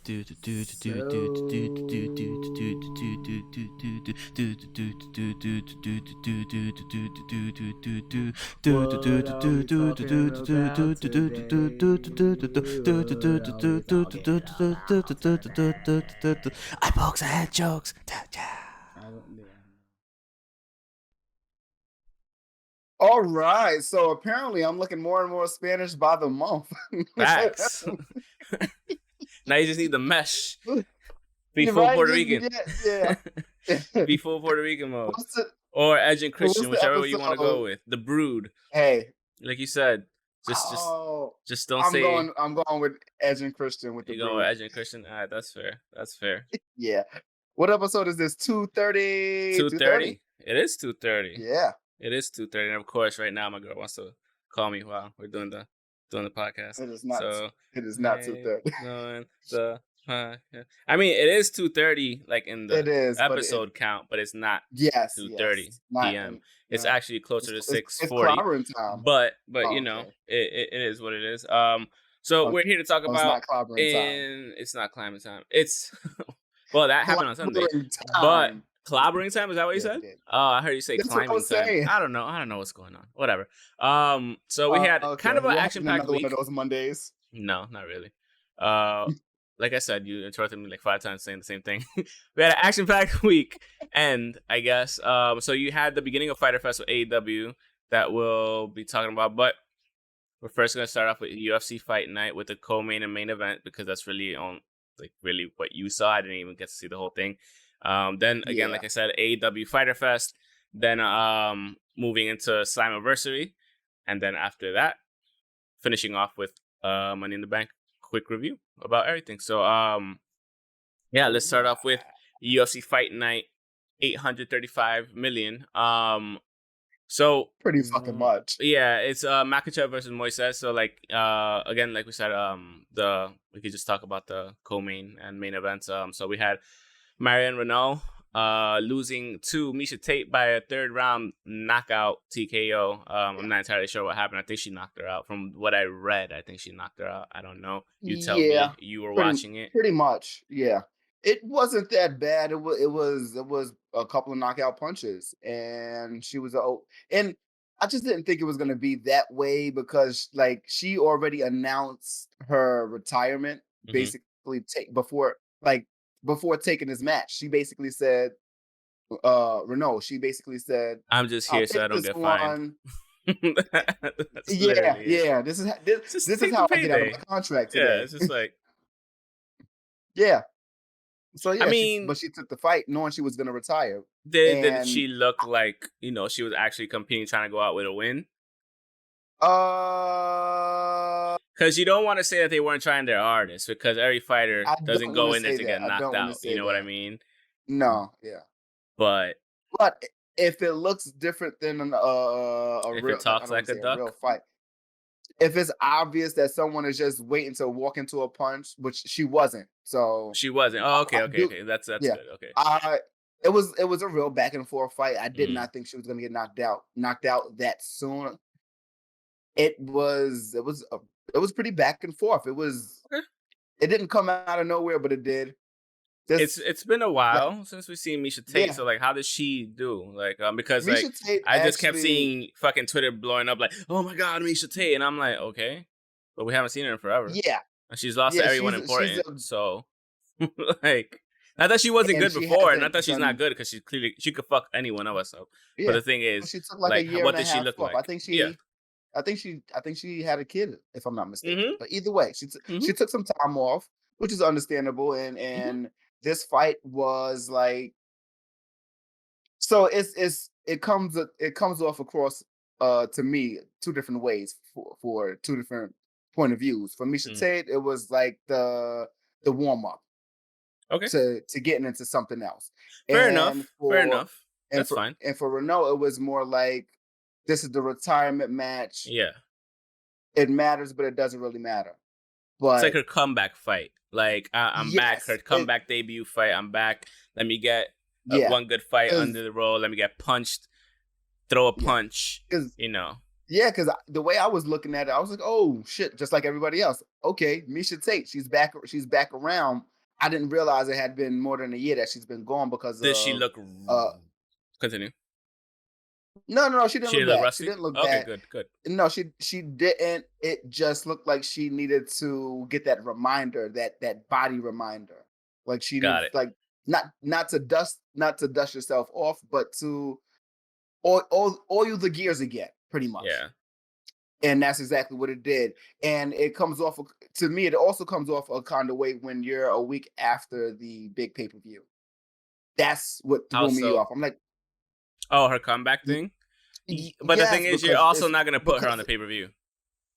I pokes, I had jokes. All right, so apparently I'm looking more and more Spanish by the month. Facts. Now you just need the mesh. Be You're full right, Puerto Rican. yeah. Be full Puerto Rican mode. What's the, Or Edge and Christian, what's the whichever way you want to go episode? with. The Brood. Hey, Like you said. Just don't say I'm going with Edge and Christian with the you go with Brood. Edge and Christian. Alright, that's fair. That's fair. Yeah. What episode is this? 230? 2:30? It is 2:30. Yeah. It is 2:30. And of course, right now my girl wants to call me while we're doing the podcast. It is not. So It is not 230. doing the I mean, it is 2:30, like in the It is, episode count, but it's not yes, 2:30 yes. p.m. It's actually closer to It's 6:40. clobbering time. But Oh, you know, okay. it is what it is. So we're here to talk It's about not clobbering time. it's not climbing time. It's well, that happened on Sunday. Clobbering But time. clobbering time, is that what you said? it did. Oh, I heard you say That's what I climbing was time. saying. I don't know what's going on. Whatever. So we had kind of an We're having action-packed another week. one of those Mondays. No, not really. Like I said, you interrupted me like 5 times saying the same thing. We had an action-packed week, and I guess so you had the beginning of FyterFest with AEW that we'll be talking about, but we're first gonna start off with UFC Fight Night with the co-main and main event because that's really really what you saw. I didn't even get to see the whole thing. Then again, like I said, AEW FyterFest. Then moving into Slammiversary, and then after that, finishing off with Money in the Bank. Quick review about everything. So yeah, let's start off with UFC Fight Night, 835 million. So pretty fucking much. Yeah, it's Makachev versus Moises. So like again, like we said, we could just talk about the co-main and main events. So we had Marion Renault losing to Miesha Tate by a 3rd round knockout TKO. I'm not entirely sure what happened. I think she knocked her out. From what I read, I think she knocked her out. I don't know. You tell me. You were watching it. Pretty much, yeah. It wasn't that bad. It was a couple of knockout punches, and she was and I just didn't think it was gonna be that way because like she already announced her retirement basically before taking this match. She basically said, Renault, she basically said, I'm just here so I don't get fined. Yeah. This is how I get out of my contract today. Yeah, it's just like yeah. So yeah, I mean, but she took the fight knowing she was gonna retire. Did she look like she was actually competing, trying to go out with a win? Because you don't want to say that they weren't trying their hardest, because every fighter doesn't go in there to get knocked out. You know what I mean? No, yeah. But if it looks different than if it talks like a duck, real fight. If it's obvious that someone is just waiting to walk into a punch, which she wasn't, so she wasn't. Oh, okay. That's good. Okay. It was a real back and forth fight. I did not think she was gonna get knocked out that soon. It was pretty back and forth. It didn't come out of nowhere, but it did. It's been a while since we've seen Miesha Tate. Yeah. So like, how did she do? Like, because Miesha Tate I just kept seeing fucking Twitter blowing up like, oh my god, Miesha Tate, and I'm like, okay, but we haven't seen her in forever. Yeah, and she's lost to everyone important. So like, not that she wasn't good before, not that she's not good, because she could fuck any one of us up. Yeah. But the thing is, she took like a year what did she look like? I think she had a kid, if I'm not mistaken. But either way, she took some time off, which is understandable, and this fight was like, so it comes off across to me 2 different ways for 2 different point of views. For Miesha Tate, it was like the warm up, okay, to getting into something else. Fair enough. That's fine. And for Renault, it was more like, this is the retirement match. Yeah, it matters, but it doesn't really matter. But it's like her comeback fight. Like, I'm back. Her comeback debut fight. I'm back. Let me get one good fight under the roll. Let me get punched. Throw a punch. Yeah, because the way I was looking at it, I was like, oh shit, just like everybody else. Okay, Miesha Tate, she's back around. I didn't realize it had been more than a year that she's been gone because Did she of look? uh Continue. no, she didn't She look didn't look bad. She rusty. didn't look Okay, bad. good, good. No, she didn't. It just looked like she needed to get that reminder, that body reminder. Like she Got needs, it. like, not to dust yourself off, but to oil the gears again, pretty much. Yeah. And that's exactly what it did. And it comes off to me. It also comes off a kind of way when you're a week after the big pay-per-view. That's what How threw me so? off. I'm like, Oh, her comeback y- thing. But the thing yes, is, you're also it's not gonna put her on because the pay per view.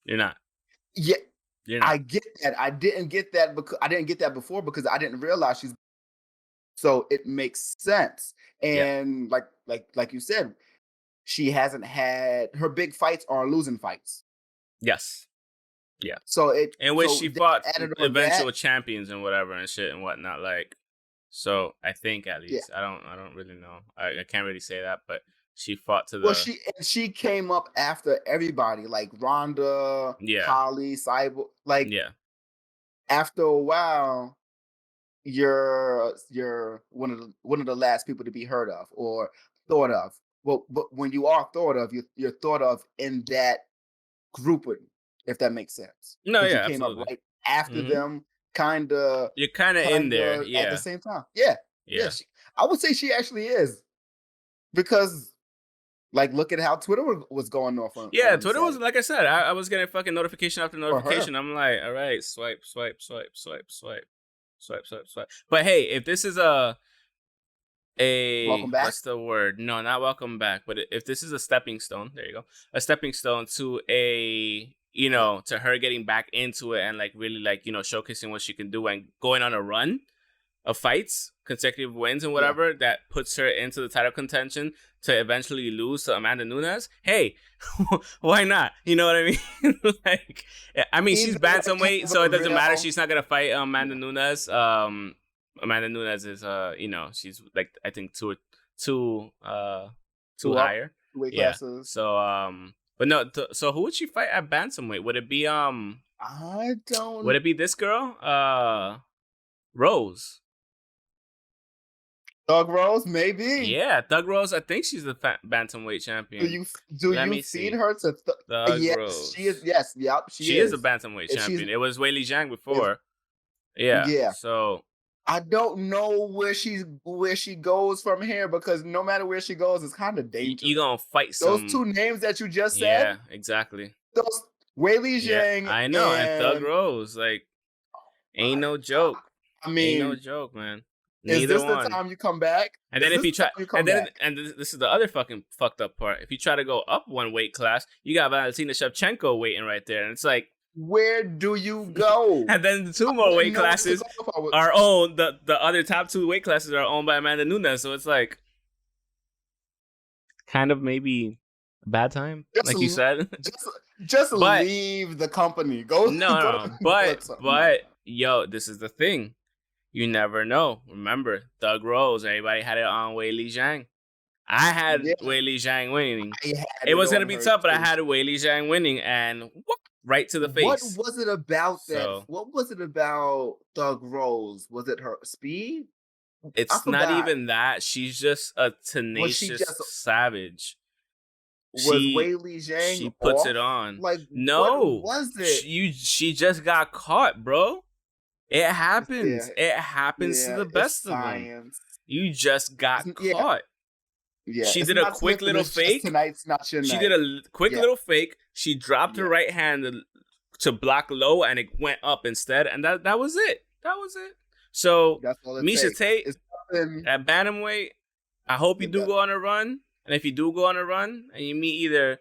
You're not. yeah, You're I not. get that. I didn't get that before because I didn't realize she's, so it makes sense. Yeah. And like you said, she hasn't had, her big fights are losing fights. Yes. Yeah. So In which she they fought added on that. eventual champions and whatever and shit and whatnot. Like, so I think at Yeah. least I don't really know. I can't really say that, but she fought to Well, the she came up after everybody, like Ronda, yeah Holly, Cyborg. Like yeah after a while, you're one of the last people to be heard of or thought of. Well, but when you are thought of, you're thought of in that grouping, if that makes sense, no because you yeah came up absolutely. right after Hmm. them, kind of You're kind of in there. at the Yeah same time. Yeah, yeah. yeah I would say she actually is, because like look at how Twitter was going off yeah. on Twitter was Saturday like I said. I was getting fucking notification after for her. notification. I'm like, all right, swipe swipe swipe swipe swipe swipe swipe swipe. But hey, if this is a Welcome back. what's the word? No, not welcome back. But if this is a stepping stone, there you go, a stepping stone to a Yeah. to her getting back into it and like really like showcasing what she can do and going on a run of fights, consecutive wins and Yeah. whatever that puts her into the title contention to eventually lose to Amanda Nunes. Hey, why not? You know what I mean? Like, I mean, she's Either way, bantamweight, have so a it doesn't matter. real She's not gonna fight Amanda Nunes. Amanda Nunes is she's like I think two two two up higher. weight Yeah. classes. So but no. So who would she fight at bantamweight? Would it be I Would don't. it be this girl? Rose. Doug Rose, maybe. Yeah, Thug Rose. I think she's the bantamweight Do champion. you Let me feed see. her to? Thug Yes, she is. Rose. Yes, yep, she She is a is. bantamweight If she's champion. It was Wei Li Zhang if before. Yeah. yeah, So I don't know where she goes from here, because no matter where she goes, it's kind of you dangerous. gonna fight Those some? two names that you just said, Yeah, exactly. those Wei Li Yeah, Zhang I know. And Thug and Rose, like, ain't my no God. joke. I Ain't no mean, joke, man. is Neither this the one. time you come back? And then Is if this you the try, time you come back? this is the other fucking fucked up part. If you try to go up one weight class, you got Valentina Shevchenko waiting right there, and it's like, Where do you go? and then the two I more wouldn't weight know where to classes go if I was are owned. The other top two weight classes are owned by Amanda Nunes, so it's like kind of maybe a bad time, just like you said. just just But leave the company. Go no, go no, to go but to something else. but yo, this is the thing. You never know. Remember, Thug Rose. Everybody had it on Wei Li Zhang. I had Yeah, Wei Li Zhang winning. I had It it was gonna on be her tough, but I too. had Wei Li Zhang winning, and whoop, right to the What face. was it about that? So What was it about Thug Rose? Was it her speed? I it's not forgot. even that. She's just a Was she tenacious just savage. was She Whaley Zhang she puts it off? on. Like what No, was it? she just got caught, bro. It Yeah, happens. It happens to yeah. the It's best of them. science. You just got Yeah, caught. yeah. She It's did a not quick Smith and little it's just fake. tonight's not your She did night. a quick Yeah, little fake. She dropped her yeah. right hand to block low, and it went up instead. And that was it. That was it. So That's all it Misha takes. Tate It's nothing. at bantamweight, I hope you It do does. go on a run. And if you do go on a run, and you meet either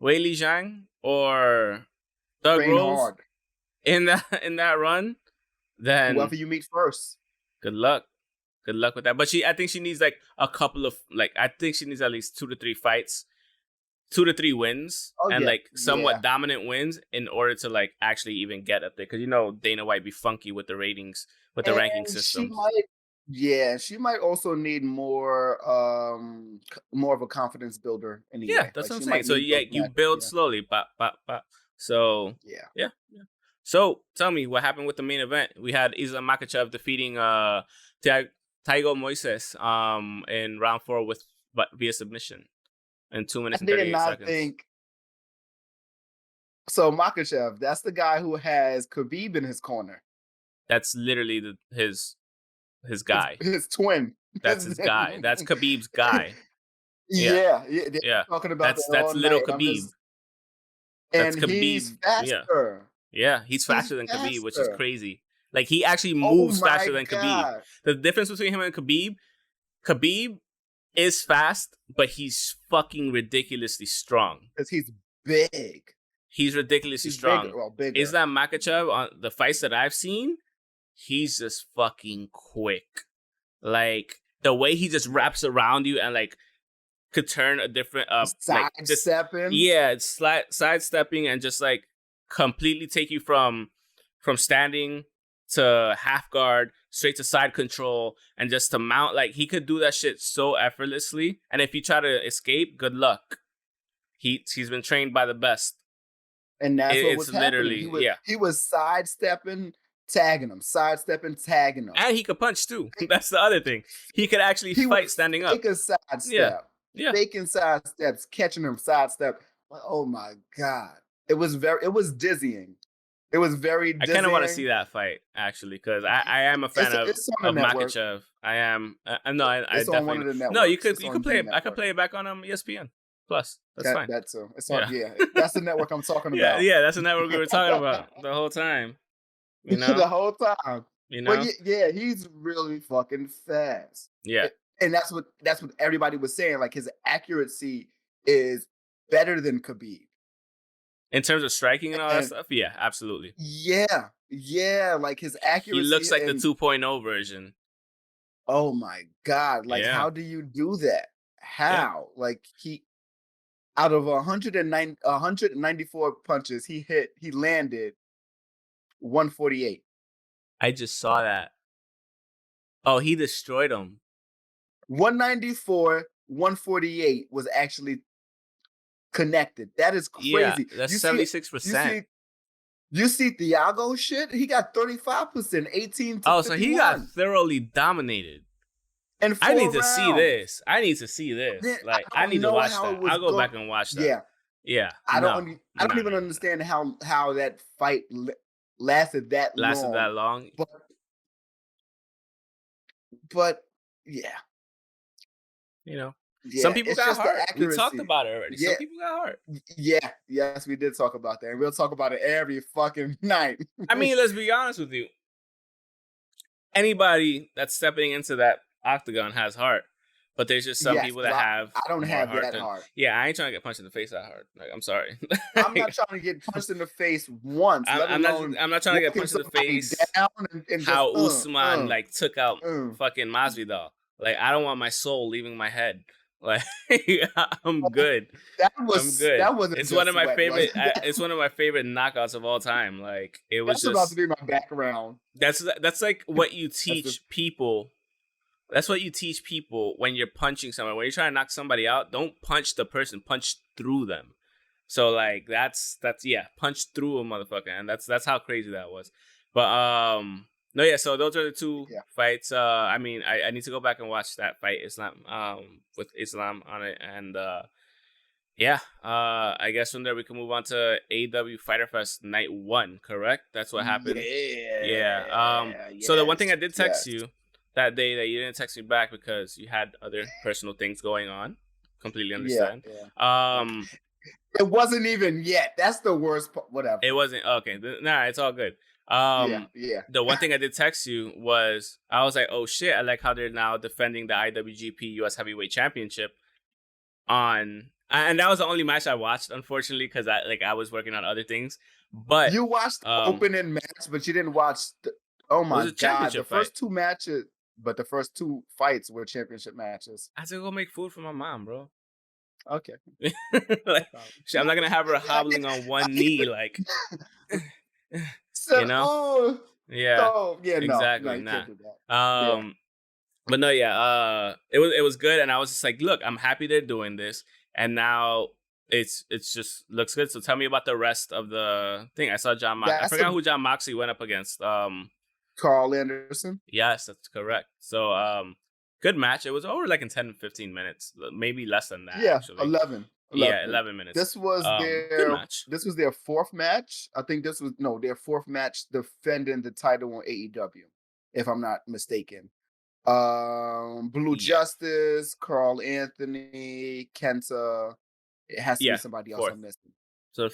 Wei Li Zhang or Thug Train Rose hard. in that run, Whoever then you meet first. good luck. Good luck with that. But I think she needs like a couple of I think she needs at least 2 to 3 fights, 2 to 3 wins, Oh and yeah, like yeah, somewhat dominant wins in order to like actually even get up there. Because Dana White be funky with the ratings, with the ranking and she systems. might. Yeah, she might also need more of a confidence builder Yeah, anyway. that's Like what I'm she saying. might So need yeah, those you matches. build Yeah, slowly, bop, bop, bop. So yeah. yeah, yeah. So tell me what happened with the main event. We had Islam Makhachev defeating Taigo Moises in round 4 via submission in 2 minutes I and did 38 not seconds. think so. Makhachev, that's the guy who has Khabib in his corner. That's literally his guy. His twin. That's his guy. That's Khabib's guy. Yeah. Talking about that's little Khabib. And he's faster. Yeah, he's faster than Khabib, which is crazy. Like, he actually moves faster than Khabib. The difference between him and Khabib is fast, but he's fucking ridiculously strong. Because he's big. He's ridiculously strong. Bigger. Islam Makhachev, on the fights that I've seen, he's just fucking quick. Like, the way he just wraps around you and, like, could turn a different sidestepping. It's sidestepping and just like completely take you from standing to half guard straight to side control and just to mount. Like, he could do that shit so effortlessly. And if you try to escape, good luck. He's been trained by the best. And that's what was happening. He was sidestepping, tagging him, tagging him. And he could punch too. That's the other thing. He could actually fight standing up. Take a sidestep. Yeah. Faking side steps, catching him sidestep. Oh my God. It was dizzying. It was very dizzying. I kind of want to see that fight, actually, because I am a fan of Makhachev. I am. No, I definitely. One of the networks. No, you could play it. I could play it back on ESPN Plus. That's fine. That's it's on, that's the network I'm talking about. Yeah, that's the network we were talking about the whole time. You know? The whole time. You know? But he's really fucking fast. Yeah. And that's what everybody was saying. Like, his accuracy is better than Khabib. In terms of striking and all that stuff? Yeah, absolutely. Yeah. Like, his accuracy. He looks like the 2.0 version. Oh my God. Like, how do you do that? How? Yeah. Like, out of 194 punches he landed 148. I just saw that. Oh, he destroyed him. 194, 148 was actually connected. That is crazy. Yeah, that's 76%. You see Thiago shit? He got 35%, 18 to 51. So he got thoroughly dominated. And I need to see this. I need to watch that. I'll go back and watch that. Yeah. I don't even understand how that fight lasted that long. But yeah. You know, some people got heart. We talked about it already. Some people got heart. Yeah. Yes, we did talk about that. And we'll talk about it every fucking night. I mean, let's be honest with you. Anybody that's stepping into that octagon has heart. But there's just some people that have. I don't have that heart. Yeah, I ain't trying to get punched in the face that hard. Like, I'm sorry. I'm not trying to get punched in the face once. I'm not trying to get punched in the face. And how Usman took out fucking Masvidal. Like, I don't want my soul leaving my head. Like, I'm good. I'm good. That wasn't. It's one of my favorite. It's one of my favorite knockouts of all time. Like, it was. That's about to be my background. That's like what you teach people. That's what you teach people when you're punching someone. When you're trying to knock somebody out, don't punch the person. Punch through them. So like that's punch through a motherfucker, and that's how crazy that was. But no, yeah. So those are the two fights. I mean, I need to go back and watch that fight, Islam, with Islam on it, and I guess from there we can move on to AEW FyterFest Night 1. Correct? That's what happened. Yeah. So the one thing I did text you that day that you didn't text me back because you had other personal things going on. Completely understand. Yeah. It wasn't even yet. That's the worst part. Whatever. It wasn't. Okay. Nah, it's all good. The one thing I did text you was, I was like, oh shit, I like how they're now defending the IWGP US Heavyweight Championship and that was the only match I watched, unfortunately, because I was working on other things. But you watched the opening match, but you didn't watch oh my God. The first two matches, but the first two fights were championship matches. I had to go make food for my mom, bro. Okay. I'm not gonna have her hobbling on one knee, like so, you know. Exactly. But no, it was good, and I was just like, look, I'm happy they're doing this, and now it's just looks good. So tell me about the rest of the thing. I saw I That's a forgot who John Moxley went up against. Carl Anderson. Yes, that's correct. So good match. It was over like in 10 15 minutes, maybe less than that Yeah, actually. 11, Yeah, 11. 11 minutes. This was Good their match. this was their fourth match. I think this was no their fourth match defending the title on AEW, if I'm not mistaken. Blue Yeah. Justice, Carl Anthony, Kenta. It has to be Yeah, somebody else fourth. I'm missing. So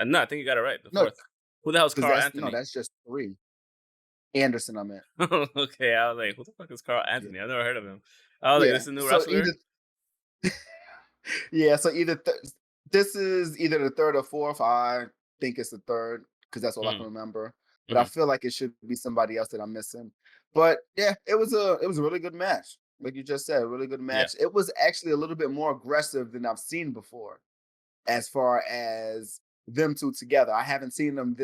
no, I think you got it right. The No, fourth. Who the hell's because Carl that's no, Anthony? that's just three. Anderson, I meant. Okay, I was like, who the fuck is Carl Yeah, Anthony? I've never heard of him. I was like, yeah. this is a new So wrestler. either yeah, so this is either the third or fourth. I think it's the third because that's all I Hmm. can remember. But I Hmm. feel like it should be somebody else that I'm missing. But yeah, it was a really good match. Like you just said, a really good Yeah. match. It was actually a little bit more aggressive than I've seen before, as far as them two together. I haven't seen them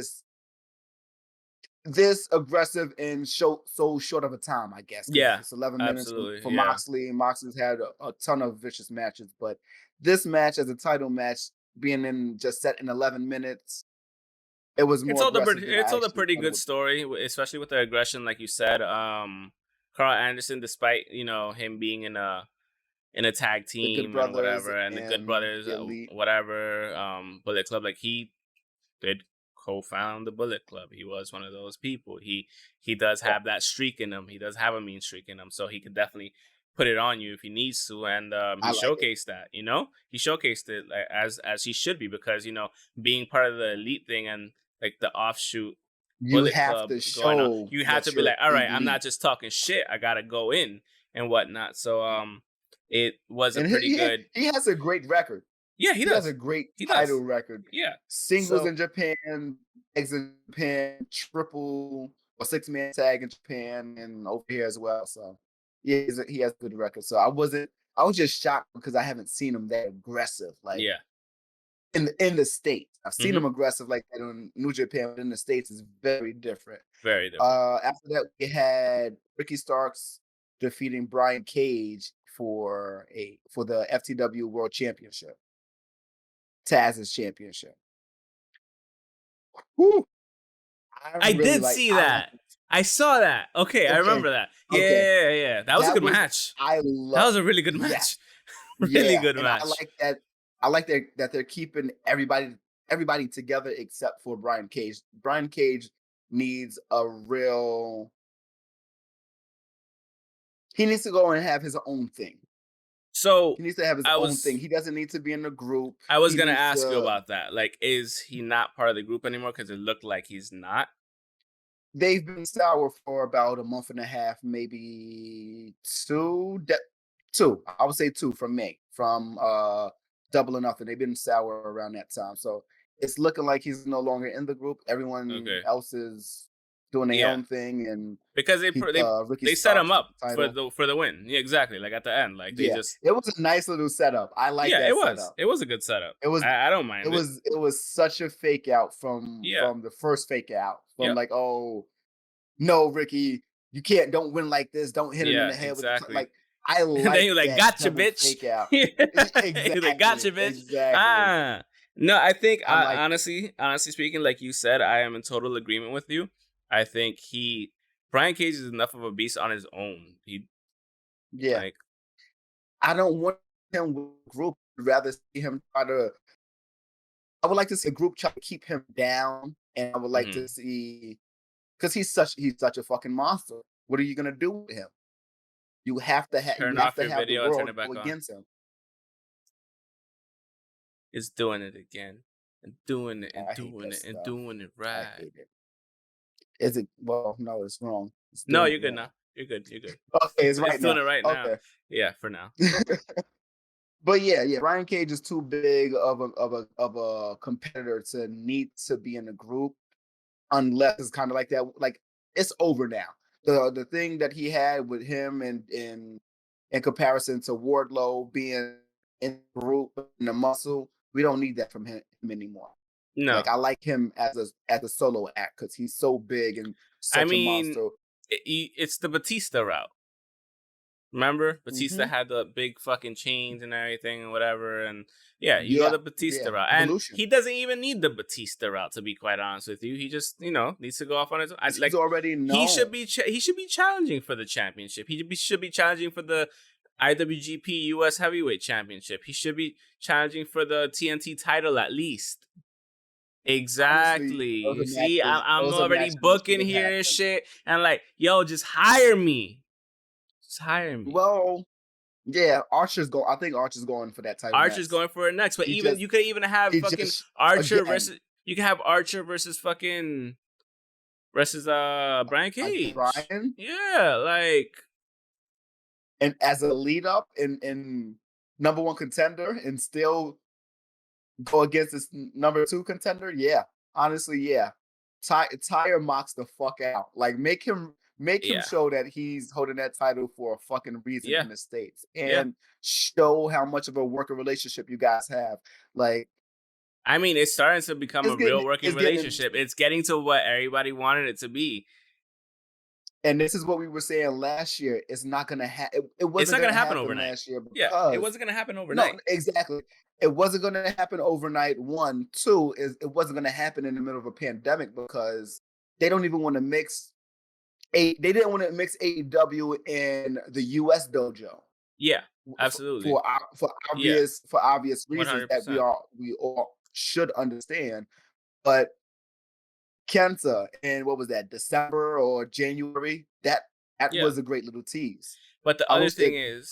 this aggressive in so short of a time, I guess, because Yeah. it's 11 minutes Absolutely. for Yeah. Moxley. Moxley's had a ton of vicious matches, but this match as a title match being in just set in 11 minutes, it was more aggressive than It I told a actually pretty thought it good would. story, especially with the aggression, like you said. Carl Anderson, despite him being in a tag The Good team and Brothers whatever, and the Good and Brothers, the Elite. whatever, Bullet Club, like he did co-found the Bullet Club. He was one of those people. He does Yeah, have that streak in him. He does have a mean streak in him, so he could definitely put it on you if he needs to. And he I like it. showcased that. He showcased it like, as he should be, because being part of the elite thing and like the offshoot You Bullet have Club to going on, show you have to that be you're like, all right, I'm not elite. just talking shit. I gotta go in and whatnot. So it was a And pretty good. he has a great record. Yeah, he He has a does. great He title does. record. Yeah. Singles So in Japan, tags in Japan, triple or six-man tag in Japan, and over here as well. So yeah, he has a good record. So I was just shocked because I haven't seen him that aggressive, like yeah. in the States. I've seen Hmm. him aggressive like that in New Japan, but in the States is very different. Very different. After that, we had Ricky Starks defeating Brian Cage for the FTW World Championship, Taz's championship. Whew, I did see I like that. I saw that. Okay, I okay, remember that. okay. Yeah. That was a That good was match. I That love was a really good yeah, match. Really yeah, good and match. I like that they're keeping everybody together except for Brian Cage. Brian Cage needs a real he needs to go and have his own thing. So He needs to have his I own thing. was He doesn't need to be in a group. I was He gonna needs ask you to about that. Like, is he not part of the group anymore? Because it looked like he's not. they've been sour for about a month and a half, maybe two. I would say two from May, from Double or Nothing. They've been sour around that time, so it's looking like he's no longer in the group. Everyone Okay. else is doing their Yeah. own thing, and Because Ricky they set him Starks took up the title. for the win. Yeah, exactly. Like at the end, like they Yeah, just it was a nice little setup. I like yeah, that setup. it was a good setup. It was I don't mind it. it was such a fake out Yeah. from the first fake out from Yep. like, oh no, Ricky, you can't don't win like this. Don't hit him in Yeah. the head with Exactly. like I And then like you're like, that gotcha, double bitch. fake out. You're like, Exactly. gotcha, bitch. Exactly. Ah. No, I think I like it. honestly speaking, like you said, I am in total agreement with you. I think Brian Cage is enough of a beast on his own. He Yeah. like I don't want him with a group. I'd rather see him try to I would like to see a group try to keep him down. And I would like mhm. to see because he's such a fucking monster. What are you gonna do with him? You Turn have off to your have the video and turn world it go back on. against him. It's doing it again. And doing it and I hate doing that it and stuff. doing it I right. hate it. Is it well, no, it's wrong. It's No, doing you're it good wrong. now. You're good. You're good. Okay, it's It's right doing now. it right now. Okay. Yeah, for now. But yeah, Ryan Cage is too big of a competitor to need to be in a group unless it's kind of like that. Like it's over now. The thing that he had with him and in comparison to Wardlow being in the group in the muscle, we don't need that from him anymore. No. Like I like him as a solo act because he's so big and I such a mean, monster. it's the Batista route. Remember, Batista Mm-hmm. had the big fucking chains and everything and whatever, and yeah, you go Yeah, the Batista yeah. route, and Evolution. he doesn't even need the Batista route to be quite honest with you. He just needs to go off on his own. He's already known. He should be challenging for the championship. Should be challenging for the IWGP US Heavyweight Championship. He should be challenging for the TNT title at least. Honestly, Exactly. You see, I'm those are already matches that should booking have here and happened. shit, and like, yo, just hire me. Just hire me. Well, yeah, I think Archer's going for that title Archer's next. going for it next, but He even just you could even have he fucking just Archer again versus you can have Archer versus fucking versus Brian against Cage. Brian, Yeah, like and as a lead up in number one contender and still go against this number two contender. Yeah, honestly, yeah. Tire Mox the fuck out. Like make him yeah, show that he's holding that title for a fucking reason yeah, in the States yeah. and show how much of a working relationship you guys have. Like I mean, it's starting to become it's a real getting working it's getting relationship. It's getting to what everybody wanted it to be. and this is what we were saying last year. It's not gonna happen. It It's wasn't not gonna gonna happen happen overnight. last year Yeah, it because wasn't gonna happen no, overnight. exactly. It wasn't gonna happen overnight. One, two is it wasn't gonna happen in the middle of a pandemic because they don't even want to mix they didn't want to mix AEW in the US dojo Yeah, for absolutely. for, for Yeah, obvious one reasons hundred that percent. we all should understand. But Kenta in what was that, December or January? That Yeah, was a great little tease. but the I other wish thing that is,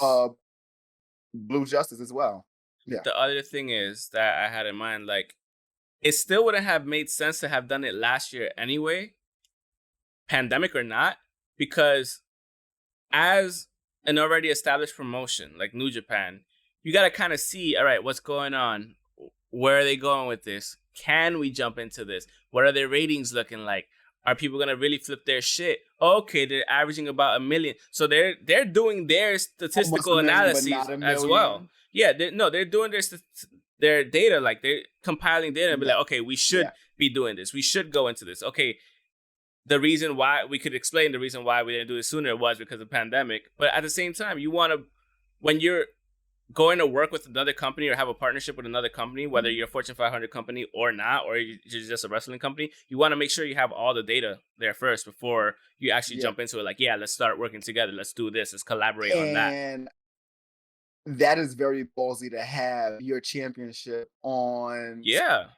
Blue Justice as well. Yeah. that I had in mind, like, it still wouldn't have made sense to have done it last year anyway, pandemic or not, because as an already established promotion like New Japan, you got to kind of see, all right, what's going on? Where are they going with this? Can we jump into this? What are their ratings looking like? Are people gonna really flip their shit? Okay, they're averaging about 1 million, so they're doing their Almost a statistical million, but analyses not a as well. million. Yeah, they're doing their data, like they're compiling data and be Yeah. like, okay, we should Yeah. be doing this. We should go into this. Okay, the reason why we could explain the reason why we didn't do it sooner was because of the pandemic. But at the same time, you want to, when you're going to work with another company or have a partnership with another company, whether you're a Fortune 500 company or not, or you're just a wrestling company, you want to make sure you have all the data there first before you actually Yeah. jump into it. Like, yeah, let's start working together. Let's do this. Let's collaborate on that. And that is very ballsy to have your championship on Yeah.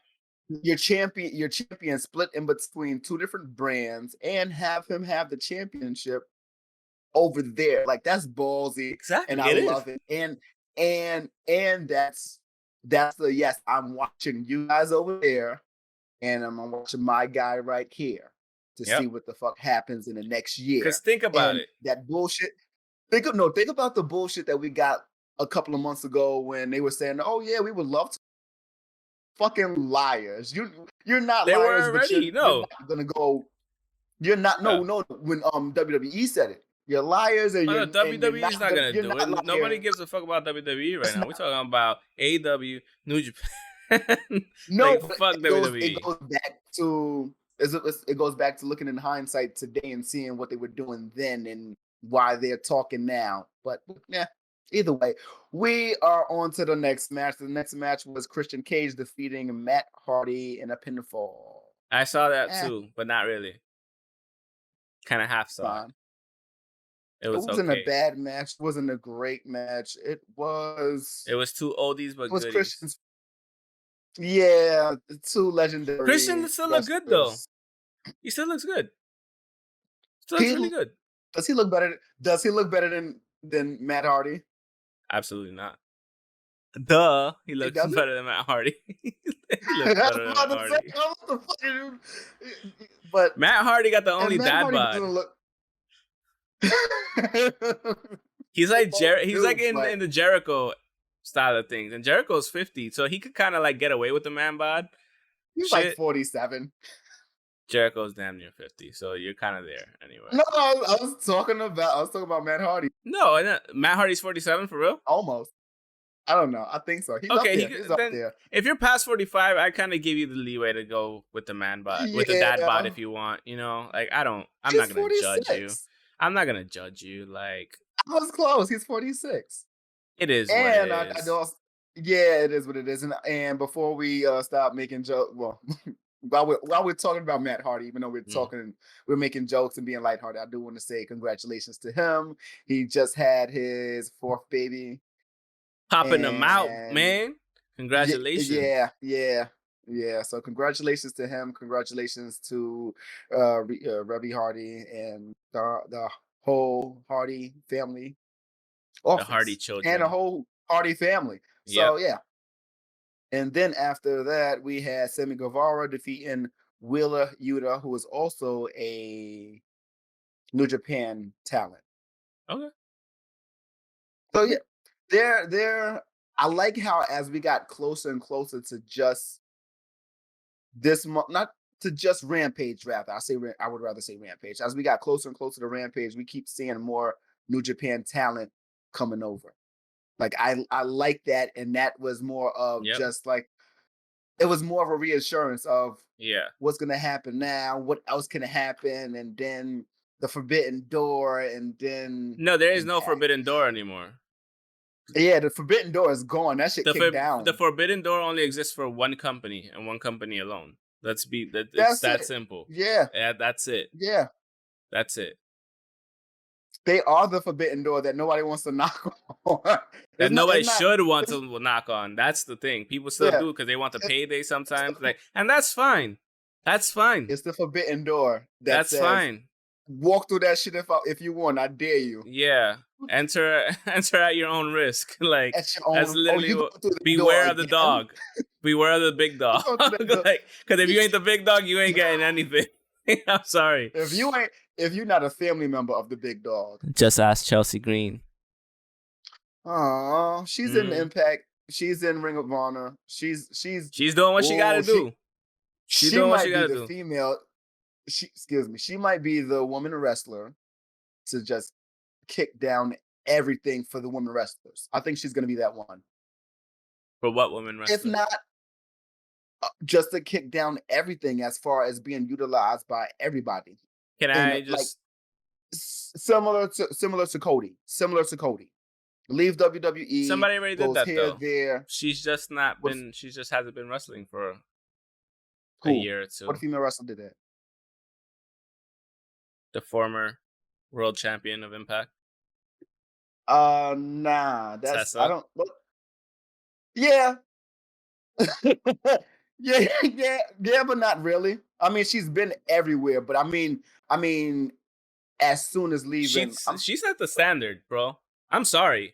your champion split in between two different brands and have him have the championship over there. Like that's ballsy and Exactly. I It is. love it. And that's the yes, I'm watching you guys over there and I'm watching my guy right here to see Yep. what the fuck happens in the next year. Because think about And it. that bullshit. Think about the bullshit that we got a couple of months ago when they were saying, "Oh yeah, we would love to." Fucking liars! You're not They were liars, but already. you're No. not gonna go. You're not. Yeah. No. When WWE said it, you're liars, and Oh, no, you're WWE not. is not gonna You're do not it. Nobody lying. gives a fuck about WWE right That's now. not. We're talking about AEW, New Japan. No, Like, but fuck it WWE. goes back to it goes back to looking in hindsight today and seeing what they were doing then and why they're talking now. But yeah, either way, we are on to the next match. The next match was Christian Cage defeating Matt Hardy in a pinfall. I saw that Eh, too, but not really. Kind of half saw it. fine. It It was wasn't a okay. bad match. It wasn't a great match. It It was two oldies it but was goodies. Christian's. Yeah, two legendary Christian still look good though. wrestlers. He still looks good. Still looks He really good. Does he look better? Does he look better than Matt Hardy? Absolutely not. Duh. He He looks doesn't. better than Matt Hardy. He I looks was better than Matt about to say, Hardy. oh, what the fuck are you? But Matt Hardy got the and only Matt dad Hardy bod. doesn't look. He's They like both he's like do, but in the Jericho style of things, and Jericho's 50, so he could kind of like get away with the man bod he's like shit. 47. Jericho's damn near 50, so you're kind of there anyway. No, I was talking about Matt Hardy. No, Matt Hardy's 47 for real. Almost. I don't know. I think so. He's up Okay, there. He's up then there. if you're past 45, I kind of give you the leeway to go with the man bod, with the dad bod Yeah. if you want. You know, like I'm He's not gonna judge you. 46. I'm not gonna judge you. Like was close. He's 46. It is what it And I is. don't. Yeah, it is what it is. And before we stop making jokes, well, while we're talking about Matt Hardy, even though we're making jokes and being lighthearted, I do want to say congratulations to him. He just had his fourth baby, Popping them out, and man. Congratulations. yeah. So congratulations to him. Congratulations to Rebby Hardy and the whole Hardy family The Hardy office and a children. whole Hardy family. Yep. So yeah. And then after that, we had Sammy Guevara defeating Wheeler Yuta, who is also a New Japan talent. Okay. So yeah, they're I like how as we got closer and closer to just this month, not to just Rampage rather. I would rather say Rampage. As we got closer and closer to Rampage, we keep seeing more New Japan talent coming over. Like I like that, and that was more of Yep. just like it was more of a reassurance of Yeah. what's gonna happen now, what else can happen, and then the Forbidden Door, and then No, there is no Impact. Forbidden Door anymore. Yeah, the Forbidden Door is gone. That shit kicked The down. Forbidden Door only exists for one company and one company alone. It's That's that it. simple. Yeah, Yeah, that's it. yeah. That's it. They are the Forbidden Door that nobody wants to knock on. That It's nobody not. should want to knock on. That's the thing. People still Yeah, do because they want the it- payday it's the sometimes. Like, and that's fine. That's fine. it's the Forbidden Door that That's says fine. walk through that shit if you want. I dare you. Yeah. Enter at your own risk. Like At your that's own. Oh, literally you go through the door beware of the again. dog. Beware of the big You dog. go through that door. Like, because if you ain't the big dog, you ain't getting anything. I'm sorry. If you're not a family member of the big dog. Just ask Chelsea Green. Oh, she's in Impact. She's in Ring of Honor. She's doing what she got to do. She's she doing what she might be got to the do. female. She might be the woman wrestler to just kick down everything for the women wrestlers. I think she's going to be that one. For what women wrestler? If not, just to kick down everything as far as being utilized by everybody. Can I just like similar to Cody? Similar to Cody. Leave WWE. Somebody already did that here, though. there. She's just not been. She just hasn't been wrestling for Who? a year or two. What female wrestler did that? The former world champion of Impact. Nah. That's Tessa? I don't. Look. Yeah. yeah, but not really. I mean, she's been everywhere, but I mean, as soon as leaving, She set the standard, bro. I'm sorry.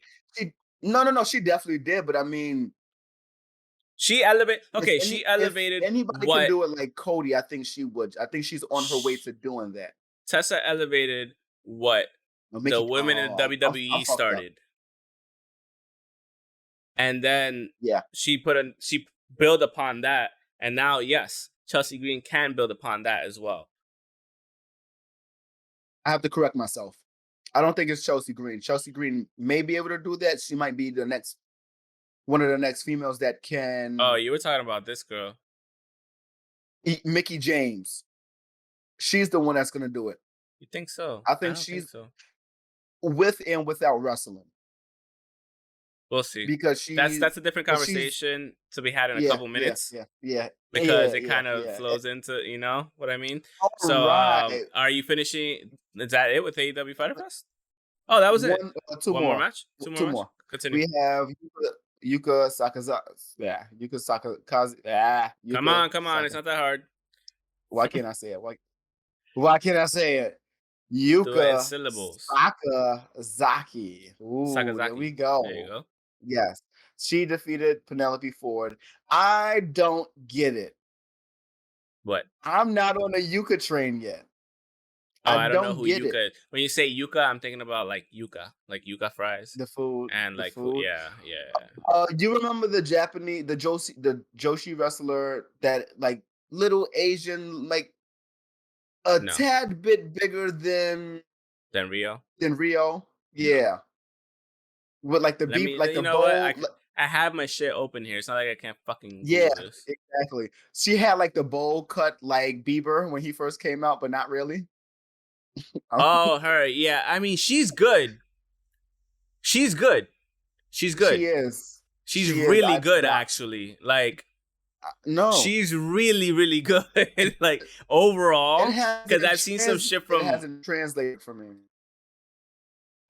No. She definitely did, but I mean, she elevated. Okay, she elevated. If anybody can do it like Cody, I think she would. I think she's on her way to doing that. Tessa elevated what the women in WWE started, and then she built upon that, and now yes, Chelsea Green can build upon that as well. I have to correct myself. I don't think it's Chelsea Green. Chelsea Green may be able to do that. She might be one of the next females that can. Oh, you were talking about this girl, Mickie James. She's the one that's going to do it. You think so? I think she's so. With and without wrestling. We'll see. Because that's a different conversation to be had in a couple minutes. Yeah. Because it kind of flows into, you know what I mean? So are you finishing? Is that it with AEW FyterFest? Oh, that was it. One more match? Two more. Continue. We have Yuka Sakazawa. Yeah, Yuka Sakazawa. Yeah. Come on. It's not that hard. Why can't I say it? Why can't I say it? Yuka Sakazaki. Ooh, Sakazaki. There we go. There you go. Yes. She defeated Penelope Ford. I don't get it. What? I'm not on the Yuka train yet. Oh, I don't know who Yuka is. When you say Yuka, I'm thinking about like Yuka fries. The food. And like food. Yeah. Do you remember the Joshi wrestler that like little Asian, like tad bit bigger than Rio? Yeah. With like the beef, like the bowl. I have my shit open here. It's not like I can't fucking do this. Exactly. She had like the bowl cut like Bieber when he first came out, but not really. Oh, her. Yeah. I mean, she's good. She's good. She's good. She is. She's She is. really good, actually. Like, no, she's really, really good. Like, overall, because I've seen some shit from. It hasn't translated for me.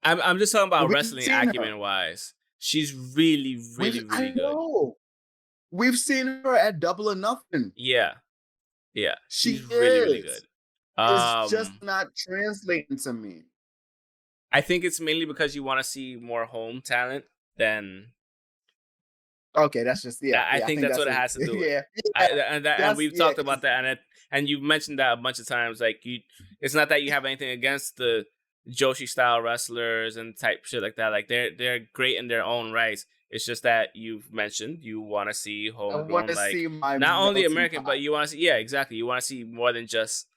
I'm just talking about wrestling acumen wise. She's really, really, really good. Know. We've seen her at Double or Nothing. Yeah. She's really, really good. It's just not translating to me. I think it's mainly because you want to see more home talent than. Okay, that's just I think that's what it has to do with. And we've talked about that, and you've mentioned that a bunch of times. Like, it's not that you have anything against the Joshi style wrestlers and type shit like that. Like, they're great in their own rights. It's just that you've mentioned you want to see homegrown, like, not only American, but you want to see, exactly. You want to see more than just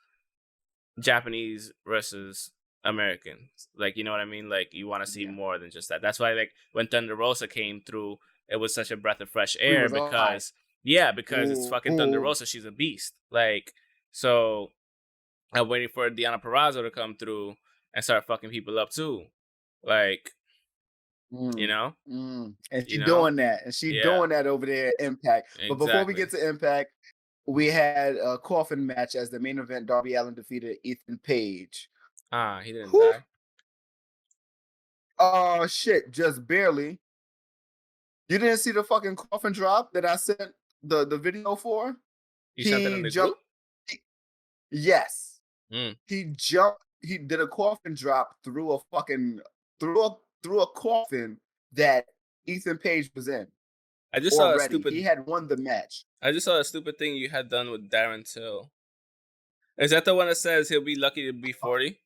Japanese versus American. Like, you know what I mean? Like, you want to see more than just that. That's why, like, when Thunder Rosa came through, it was such a breath of fresh air because it's fucking Thunder Rosa. She's a beast. Like, so I'm waiting for Deonna Purrazzo to come through and start fucking people up too. Like, you know? And she's doing that. And she's doing that over there at Impact. But before we get to Impact, we had a coffin match as the main event. Darby Allin defeated Ethan Page. He didn't die. Oh, shit. Just barely. You didn't see the fucking coffin drop that I sent the video for? You sent it in the group? Yes. He jumped. He did a coffin drop through a fucking through a coffin that Ethan Page was in. I just saw a stupid. He had won the match. I just saw a stupid thing you had done with Darren Till. Is that the one that says he'll be lucky to be 40?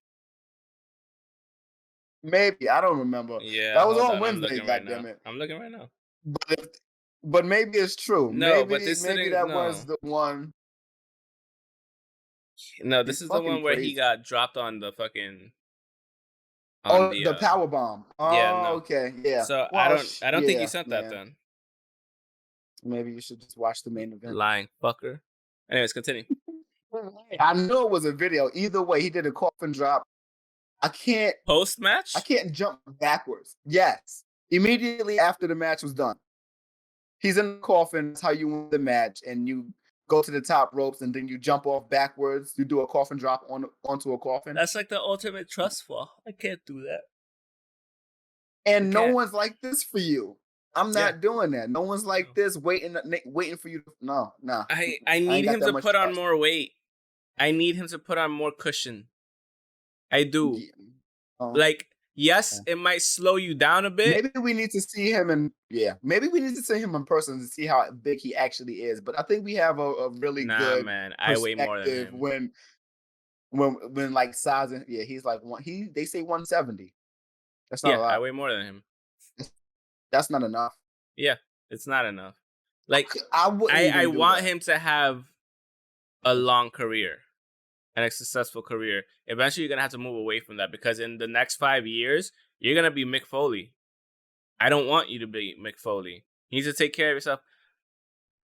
Maybe, I don't remember. Yeah, that was on Wednesday. Goddammit! I'm looking right now. But maybe it's true. No, maybe that was the one. No, this is the one where he got dropped on the fucking. The power bomb. Oh, okay, yeah. So I don't think you sent that then. Maybe you should just watch the main event. Lying fucker. Anyways, continue. I knew it was a video. Either way, he did a coffin drop. I can't post match. I can't jump backwards. Yes, immediately after the match was done, he's in the coffin. That's how you win the match, and you go to the top ropes, and then you jump off backwards. You do a coffin drop onto a coffin. That's like the ultimate trust fall. I can't do that. And no one's like this for you. I'm not doing that. No one's like this, waiting for you. No. I need him to put on more weight. I need him to put on more cushion. I do. Like, yes, it might slow you down a bit. Maybe we need to see him maybe we need to see him in person to see how big he actually is. But I think we have a really good man. I weigh more than him. When like size, he's like they say 170. That's not a lot. I weigh more than him. That's not enough. Yeah, it's not enough. Like, I want him to have a long career and a successful career. Eventually, you're going to have to move away from that because in the next 5 years, you're going to be Mick Foley. I don't want you to be Mick Foley. You need to take care of yourself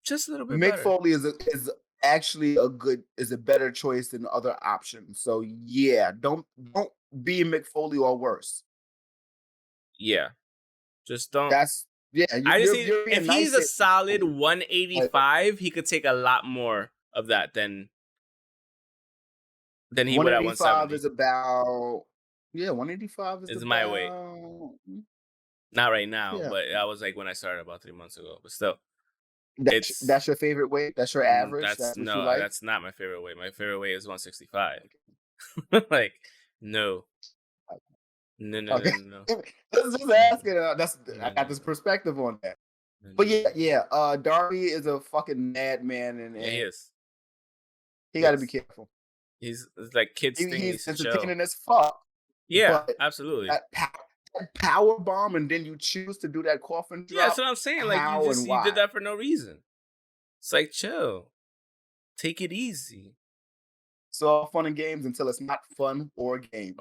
just a little bit better. Mick Foley is actually a better choice than other options. So, yeah, don't be Mick Foley or worse. Yeah. Just don't. I just think if he's a solid 185, he could take a lot more of that than he would at 170. Is about 185 is my weight. Not right now, but I was like when I started about 3 months ago. But still, that's your favorite weight. That's your average. That's not my favorite weight. My favorite weight is 165. Like no. No. Let's just ask it. I got this perspective on that. But Darby is a fucking madman, and he is. He got to be careful. He's like kids. He's entertaining as fuck. Yeah, absolutely. That power bomb, and then you choose to do that coffin drop. Yeah, that's what I'm saying. Like you did that for no reason. It's like chill, take it easy. It's all fun and games until it's not fun or games.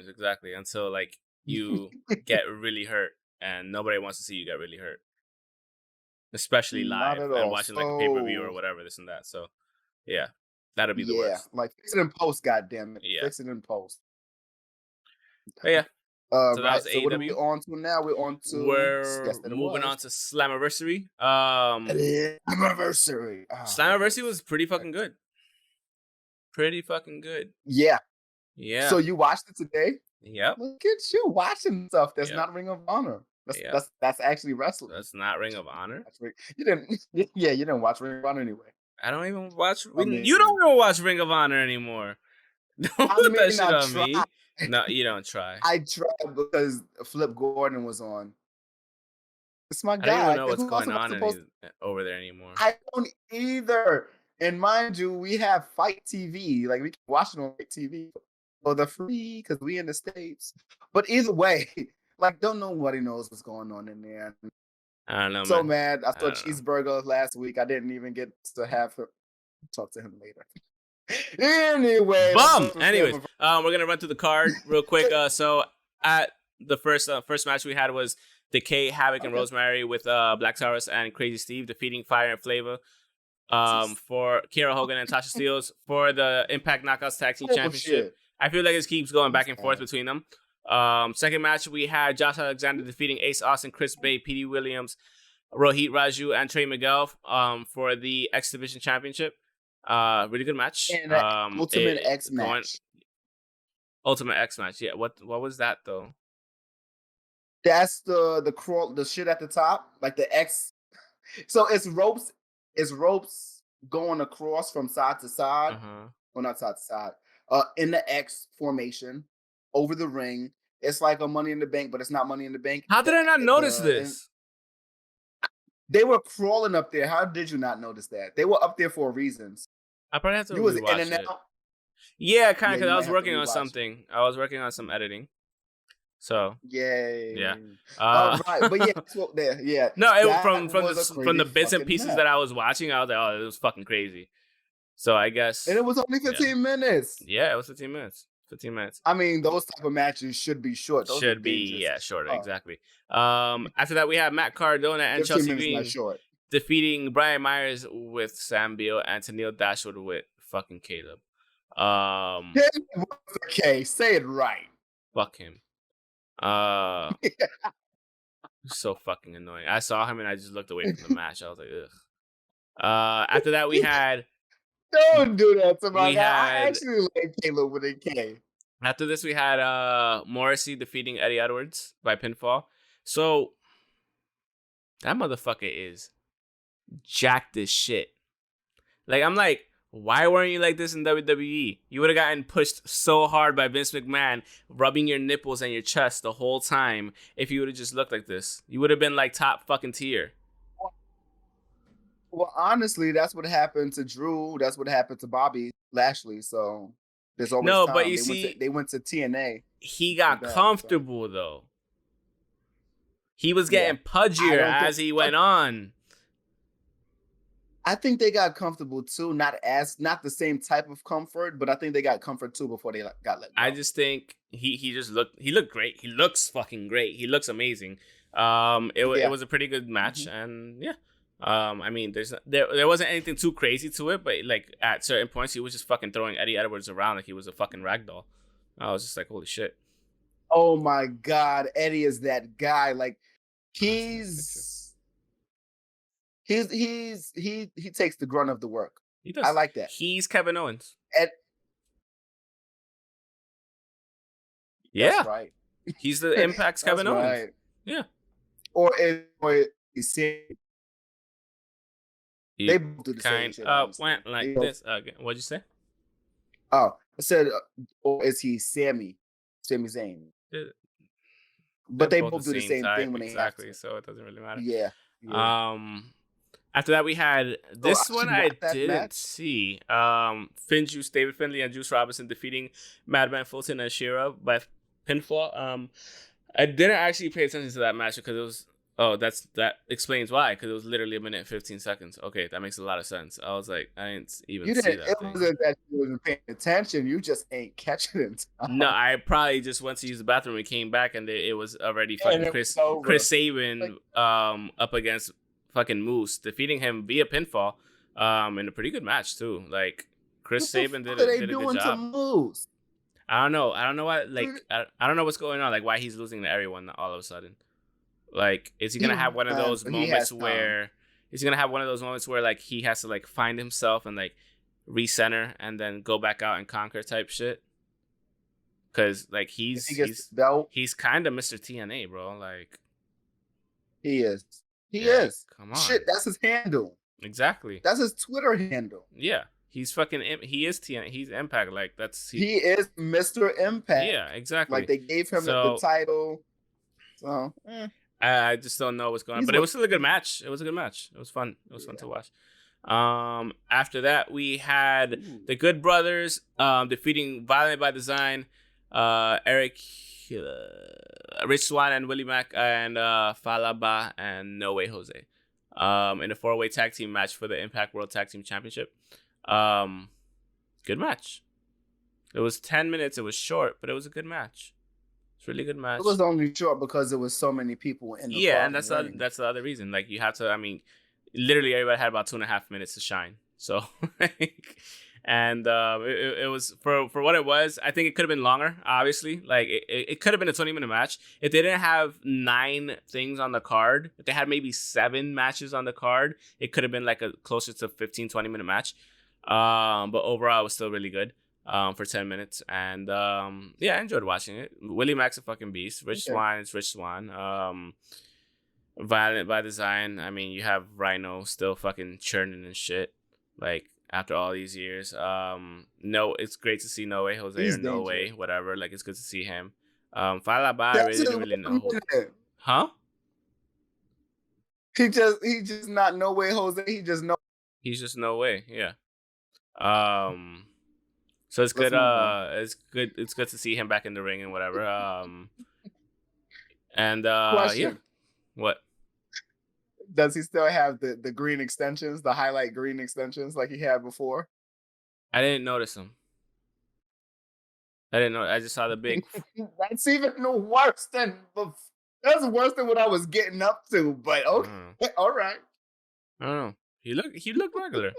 Exactly. Until like you get really hurt, and nobody wants to see you get really hurt, especially live and watching like a pay-per-view or whatever, this and that. So, yeah, that'll be the worst. Like fix it in post, goddamn it. Yeah. Fix it in post. But yeah, So that Right. was So what are we AEW. on to now? We're on to We're yes, that it moving was. on to Slammiversary. Anniversary. Oh, that Slammiversary hurts. was pretty fucking good. Pretty fucking good. Yeah. Yeah. So you watched it today? Yep. Look at you watching stuff that's Yep. not Ring of Honor. Yep. That's actually wrestling. That's not Ring of Honor. You didn't. Yeah, you didn't watch Ring of Honor anyway. I don't even watch. I You mean, don't even watch Ring of Honor anymore. Don't I put that mean, shit I on tried. me. No, you don't try. I tried because Flip Gordon was on. It's my I don't even guy. know what's Who else going am I on supposed? over there anymore. I don't either. And mind you, we have Fight TV. Like we can watch it on Fight TV for the free because we in the States. But either way, like don't nobody knows what's going on in there. I don't know, So man. mad. I saw don't know. Cheeseburger last week. I didn't even get to have him talk to him later. Anyway, Bum. Anyways, we're gonna run through the card real quick. So at the first match we had was Decay, Havoc, and Rosemary with Black Taurus and Crazy Steve defeating Fire and Flavor. For Kiera Hogan and Tasha Steelz for the Impact Knockouts Tag Team Championship. I feel like it keeps going back and forth between them. Second match, we had Josh Alexander defeating Ace Austin, Chris Bay, Petey Williams, Rohit Raju, and Trey Miguel for the X Division Championship. Really good match. And Ultimate X match. Ultimate X match. Yeah. What was that though? That's the crawl, the shit at the top, like the X. So it's ropes. It's ropes going across from side to side. Well, not side to side. In the X formation over the ring. It's like a Money in the Bank, but it's not Money in the Bank. How did I not notice this? They were crawling up there. How did you not notice that? They were up there for reasons. I probably have to was rewatch in and it. out. Yeah, kind of, because I was working on something. I was working on some editing. So yay. Yeah. Right, but yeah, well, there, yeah. No, from the bits and pieces that I was watching, I was like, oh, it was fucking crazy. So I guess. And it was only 15 minutes. Yeah, it was 15 minutes. 15 minutes. I mean, those type of matches should be short. Those should be shorter, exactly. After that, we have Matt Cardona and Chelsea Green defeating Brian Myers with Sam Beal and Tennille Dashwood with fucking Caleb. Okay, say it right. Fuck him. So fucking annoying. I saw him and I just looked away from the match. I was like, ugh. After that, we had. Don't do that to my guy. I actually like Caleb with a K. After this, we had Morrissey defeating Eddie Edwards by pinfall. So that motherfucker is jacked as shit. Like, I'm like, why weren't you like this in WWE? You would have gotten pushed so hard by Vince McMahon, rubbing your nipples and your chest the whole time if you would have just looked like this. You would have been like top fucking tier. Well, honestly, that's what happened to Drew. That's what happened to Bobby Lashley. So there's always time. But you see, they went to TNA. He got comfortable though. He was getting pudgier as he went on. I think they got comfortable too. Not the same type of comfort, but I think they got comfort too before they got let go. I just think he looked great. He looks fucking great. He looks amazing. It was a pretty good match, and yeah. I mean, there wasn't anything too crazy to it, but like at certain points, he was just fucking throwing Eddie Edwards around like he was a fucking ragdoll. I was just like, holy shit. Oh my God, Eddie is that guy. Like he takes the grunt of the work. He does. I like that. He's Kevin Owens. That's right. He's the Impact's Kevin Owens. Right. Yeah. Or he's they both do the same shit. Went like this again. What'd you say? Oh, I said, or is he Sami Zayn? But they both do the same thing when they have to. So it doesn't really matter. Yeah. After that, we had this one I didn't see. Finn Juice, David Finlay, and Juice Robinson defeating Madman Fulton and Shera by pinfall. I didn't actually pay attention to that match because it was. Oh, that explains why. Because it was literally 1 minute 15 seconds. Okay, that makes a lot of sense. I was like, I didn't even see that. It wasn't that you wasn't paying attention. You just ain't catching it. No, I probably just went to use the bathroom and came back, and it was already fucking Chris Sabin up against fucking Moose, defeating him via pinfall in a pretty good match too. Like Chris Sabin did a good job. Moose? I don't know. I don't know what. Like, I don't know what's going on. Like, why he's losing to everyone all of a sudden. Like, is he gonna have one of those moments where? Is he gonna have one of those moments where like he has to like find himself and like recenter and then go back out and conquer type shit? Because like he's kind of Mr. TNA, bro. Like he is. He is. Come on. Shit, that's his handle. Exactly. That's his Twitter handle. Yeah. He's fucking. He is TNA. He's Impact. Like that's. He is Mr. Impact. Yeah, exactly. Like they gave him the title. So I just don't know what's going on. But it was still a good match. It was a good match. It was fun. It was fun to watch. After that, we had the Good Brothers defeating Violent by Design, Eric, Rich Swann and Willie Mack and Falaba and No Way Jose in a 4-way tag team match for the Impact World Tag Team Championship. Good match. It was 10 minutes. It was short, but it was a good match. It's a really good match. It was only short because there was so many people in the and that's the other reason. Like you have to. I mean, literally everybody had about 2.5 minutes to shine. So, and it was for what it was. I think it could have been longer. Obviously, like it could have been a 20-minute match if they didn't have 9 things on the card. If they had maybe 7 matches on the card, it could have been like a closer to 15-20-minute match. But overall, it was still really good. For 10 minutes, and yeah, I enjoyed watching it. Willie Mack's a fucking beast. Rich Swann is Rich Swann. Violent by Design. I mean, you have Rhino still fucking churning and shit. Like after all these years. No, it's great to see No Way Jose or No Way, whatever. Like it's good to see him. Falaba, I really didn't really know. Huh? He just not No Way Jose. He's just No Way. Yeah. So it's good. It's good. It's good to see him back in the ring and whatever. And yeah. What? Does he still have the green extensions, the highlight green extensions like he had before? I didn't notice them. I didn't know. I just saw the big. That's even worse than. That's worse than what I was getting up to. But okay, all right. I don't know. He looked regular.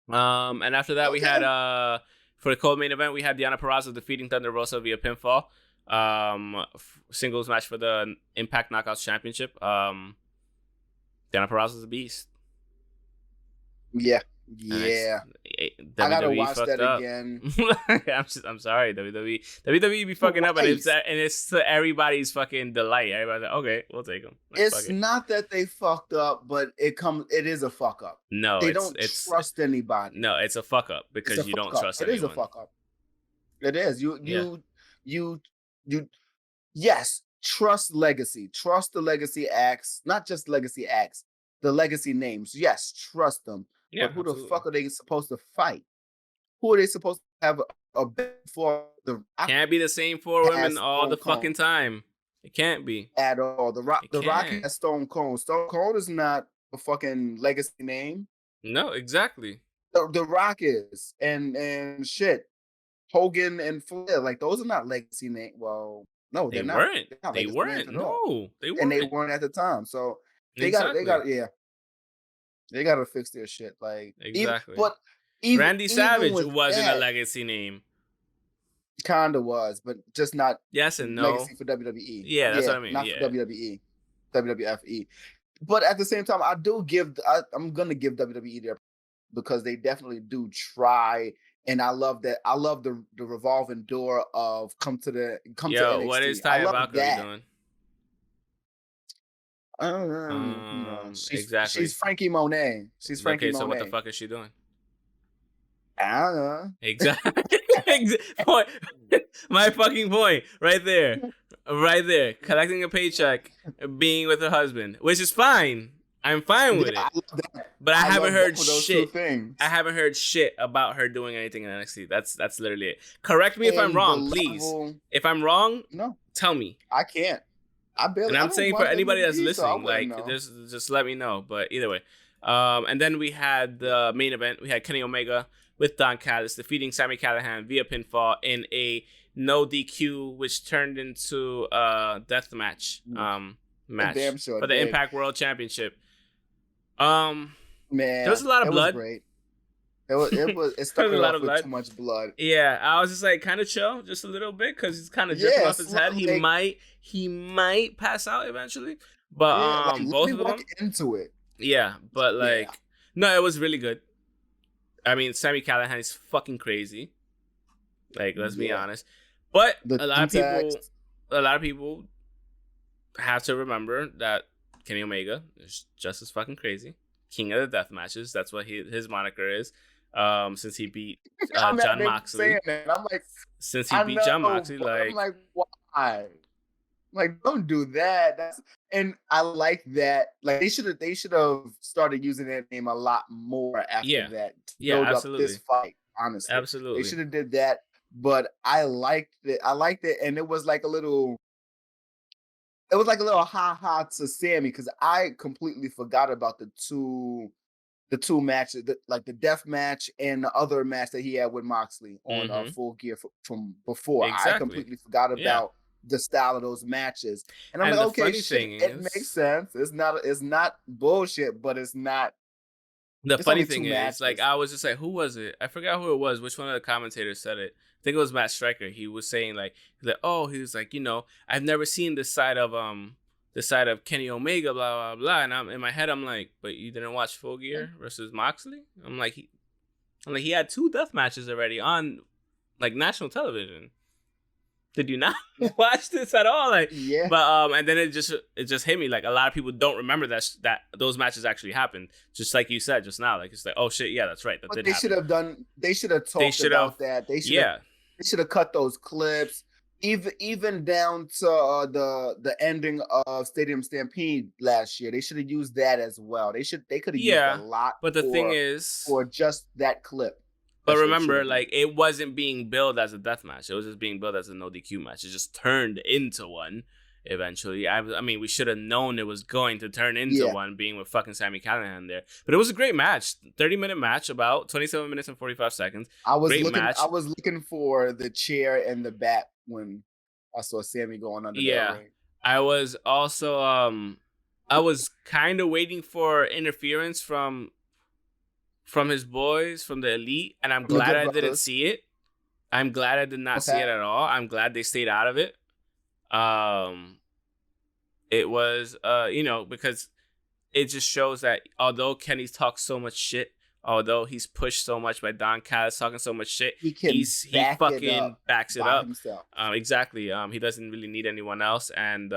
And after that, we had for the cold main event, we had Deonna Purrazzo defeating Thunder Rosa via pinfall. Singles match for the Impact Knockouts Championship. Deonna Purrazzo's a beast. Yeah. I gotta watch that again. I'm sorry, WWE be fucking up, and it's to everybody's fucking delight. Everybody's like, okay, we'll take them. It's not that they fucked up, but it is a fuck up. No, they don't trust anybody. No, it's a fuck up because you don't trust anyone. It is a fuck up. It is. You yes, trust Legacy. Trust the Legacy acts, not just Legacy acts, the Legacy names. Yes, trust them. Yeah, but who the fuck are they supposed to fight? Who are they supposed to have a bet for? Can't be the same 4 women all the fucking time. It can't be at all. The Rock has Stone Cold. Stone Cold is not a fucking Legacy name. No, exactly. The Rock is and shit. Hogan and Flair, like those are not Legacy names. Well, no, they not. Weren't. They weren't. No, they weren't. And they weren't at the time. So they got yeah. They gotta fix their shit. Like exactly. Even Randy Savage wasn't a Legacy name. Kinda was, but just not. Yes and no. Legacy for WWE. Yeah, that's what I mean. Not for WWE, WWFE. But at the same time, I'm gonna give WWE their because they definitely do try, and I love that. I love the revolving door of come to NXT. What is Taya Valkyrie doing? Exactly. She's Frankie Monet. She's Frankie Monet. So what the fuck is she doing? I don't know. Exactly. My fucking point. Right there. Collecting a paycheck, being with her husband, which is fine. I'm fine with it. But I haven't heard shit. I haven't heard shit about her doing anything in NXT. That's literally it. Correct me if I'm wrong, please. If I'm wrong, tell me. I can't. And I'm saying for anybody that's listening, like, just let me know. But either way. And then we had the main event. We had Kenny Omega with Don Callis defeating Sami Callihan via pinfall in a no DQ, which turned into a death match for the Impact World Championship. Man, there was a lot of blood. It There's a started lot off of with blood. too much blood. Yeah, I was just like kind of chill, just a little bit, because he's kind of dripping off Yes, his head. He might pass out eventually, but yeah, like let both me of walk them, into it. yeah. But Yeah, like, no, it was really good. I mean, Sami Callihan is fucking crazy. Like, let's be yeah. honest. But The a lot syntax. of people have to remember that Kenny Omega is just as fucking crazy. King of the death matches. That's what his moniker is. Since he beat I'm John having Moxley. saying that. I'm like, Since he I beat John know, Moxley, but I'm like, like, why? Like, don't do that. And I like that. Like, they should have started using that name a lot more after yeah, that to yeah, build up this absolutely, fight. Honestly, they absolutely. should have did that. But I liked it. I liked it, and it was like a little. It was like a little ha ha to Sammy because I completely forgot about the two matches, like the death match and the other match that he had with Moxley on Mm-hmm. Full Gear from before. I Exactly. completely forgot Yeah. about the style of those matches, and I'm And like, the okay, funny shit, thing it makes is, sense. It's not bullshit, but it's not. the It's funny only thing two is, like, matches. I was just like, who was it? I forgot who it was. Which one of the commentators said it? I think it was Matt Stryker. He was saying like, he was like, I've never seen this side of Kenny Omega, blah blah blah. And I'm in my head, I'm like, but you didn't watch Full Gear versus Moxley? I'm like, he had 2 death matches already on like national television. Did you not watch this at all? Like, Yeah, but and then it just hit me, like, a lot of people don't remember that those matches actually happened. Just like you said just now, like, it's like, oh shit, yeah, that's right, that but did they should happen. have done. They should have They talked should have, about that. They should have. yeah, They should have cut those clips, even down to the ending of Stadium Stampede last year. They should have used that as well. They could have used a yeah. lot But the thing for is, just that clip. but That's what they should remember, have done. like, it wasn't being billed as a death match. It was just being billed as a no DQ match. It just turned into one eventually. I mean, we should have known it was going to turn into Yeah, one, being with fucking Sami Callihan there. But it was a great match. 30-minute match, about 27 minutes and 45 seconds. I was Great looking. match. I was looking for the chair and the bat when I saw Sammy going under that Yeah. ring. I was also I was kind of waiting for interference from his boys from the Elite, and I'm From the glad Good I didn't Brothers. see it. I'm glad I did not see it Okay. at all. I'm glad they stayed out of it. Um it was because it just shows that although Kenny's talked so much shit, although he's pushed so much by Don Callis talking so much shit, He can he back it fucking up backs it by up. himself. Exactly. He doesn't really need anyone else, and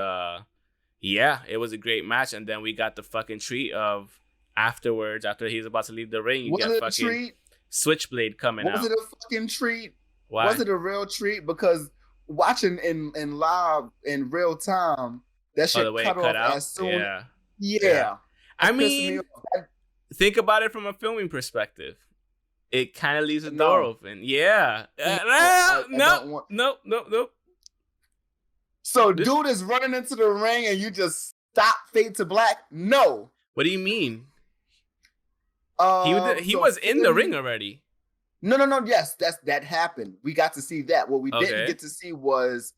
yeah, it was a great match. And then we got the fucking treat of afterwards, after he's about to leave the ring, you Was get it a fucking treat? Switchblade coming Was out. it a fucking treat? Why? Was it a real treat? Because watching in live in real time, that Oh, the shit way it cut cut off out? as soon. Yeah. Yeah, I that pissed me mean, off. think about it from a filming perspective. It kind of leaves the door No, open. Yeah. I No. don't want. Nope. So, This, dude is running into the ring, and you just stop Fade to Black. No. what do you mean? He So was in the ring Finn. already. No. Yes, that happened. We got to see that. What we didn't Okay. get to see was,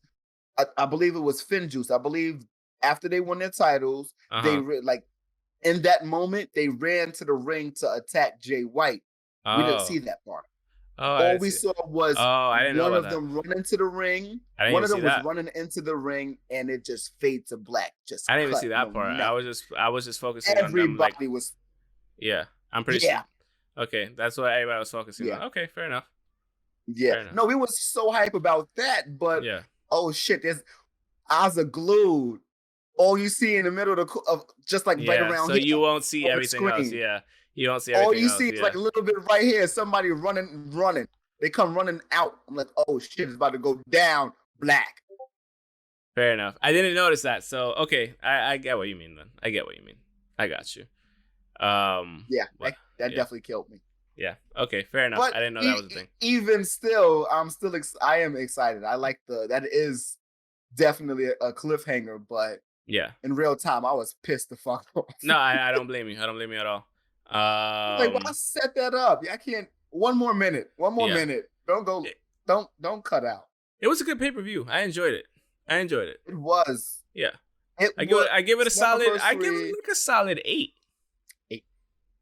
I believe it was Finn Juice. I believe after they won their titles, they like in that moment they ran to the ring to attack Jay White. We didn't see Oh. that part. Oh, I All didn't we see it. saw was Oh, I didn't know one about of that. them running to the ring. I didn't One even of see them was that. running into the ring, and it just fade to black. Just I didn't even cut, see that no part. nothing. I was just focusing on them, like, Everybody was. yeah. I'm pretty Yeah, sure. Okay, that's what everybody was focusing on. yeah, Okay, fair enough. yeah. Fair enough. No, we was so hype about that, but Yeah. oh shit, there's eyes are glued. All you see in the middle of just like right Yeah. around So here you won't see on the everything else. screen. Yeah. You won't see All everything you else. see is like Yeah. a little bit right here. Somebody running. They come running out. I'm like, oh shit, it's about to go down black. Fair enough. I didn't notice that. So okay, I get what you mean then. I get what you mean. I got you. Yeah, What? that Yeah. definitely killed me. Yeah. Okay. Fair enough. But I didn't know that was a thing. even still, I am excited. I like that is definitely a cliffhanger, but Yeah. in real time, I was pissed the fuck off. No, I don't blame you. I don't blame you at all. Like, why set that up? I can't. One more minute. Yeah. Don't go. Don't cut out. It was a good pay-per-view. I enjoyed it. It was. Yeah. It I give it a solid. I give it Slammiversary- like a solid 8. 8.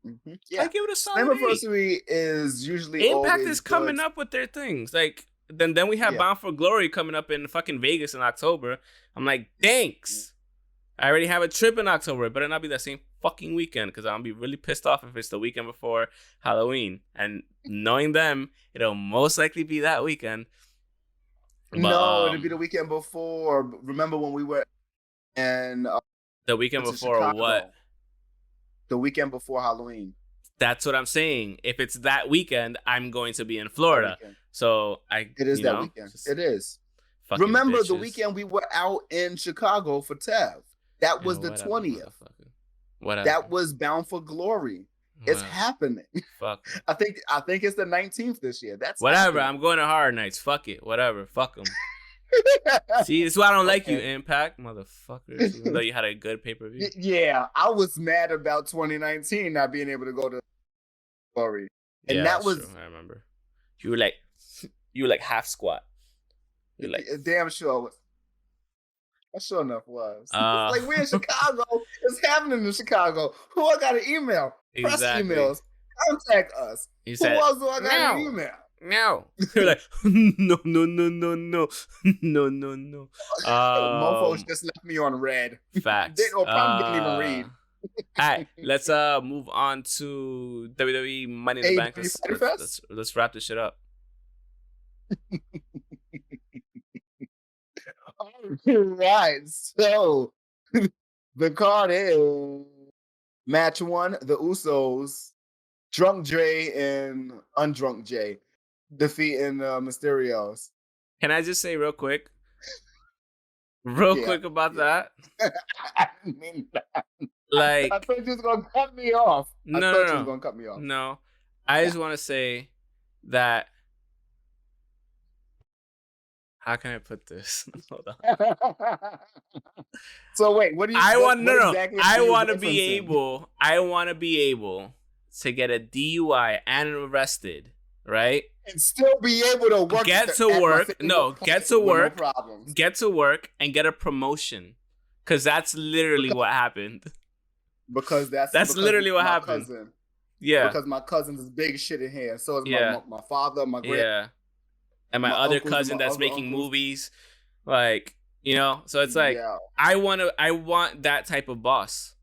Yeah, I give it a solid 8. Slammiversary is usually Impact always is coming good. up with their things. Like then we have Bound for Glory coming up in fucking Vegas in October. I'm like, thanks. I already have a trip in October. It better not be that same fucking weekend because I'll be really pissed off if it's the weekend before Halloween. And knowing them, it'll most likely be that weekend. But, no, it'll be the weekend before. Remember when we were in the weekend before Chicago, what? The weekend before Halloween. That's what I'm saying. If it's that weekend, I'm going to be in Florida. So it is that weekend. It is. Remember bitches. The weekend we were out in Chicago for TEV. That was the 20th. Whatever. That was Bound for Glory. It's happening. Fuck. I think it's the 19th this year. That's whatever. Happening. I'm going to Horror Nights. Fuck it. Whatever. Fuck them. See, this is why I don't like you, Impact, motherfuckers. Even though you had a good pay-per-view. Yeah, I was mad about 2019 not being able to go to Glory, and that was. True. I remember. You were like half squat. You're like damn sure. I sure enough was. Like we're in Chicago. It's happening in Chicago. Who I got an email? Press emails. Contact us. Who else do I got an email? No. You're like, no. Mofos just left me on red. Facts. They probably didn't even read. All right, let's move on to WWE Money in the Bank. Let's wrap this shit up. All right, so the card is match 1, the Usos, Drunk Dre and Undrunk Jay defeating Mysterios. Can I just say real quick about that? I mean that. Like, I thought you was gonna cut me off. No. You was gonna cut me off. No, I just want to say that. How can I put this? Hold on. So wait, what do you? I want to be able. I want to be able to get a DUI and arrested, right? And still be able to work. Get to work and get a promotion, because that's literally what happened. Because that's literally what happened. Cousin. Yeah. Because my cousin's is big shit in here. So is my father, my grand. Yeah. And my other cousin that's making movies, like, you know. So it's like I want that type of boss.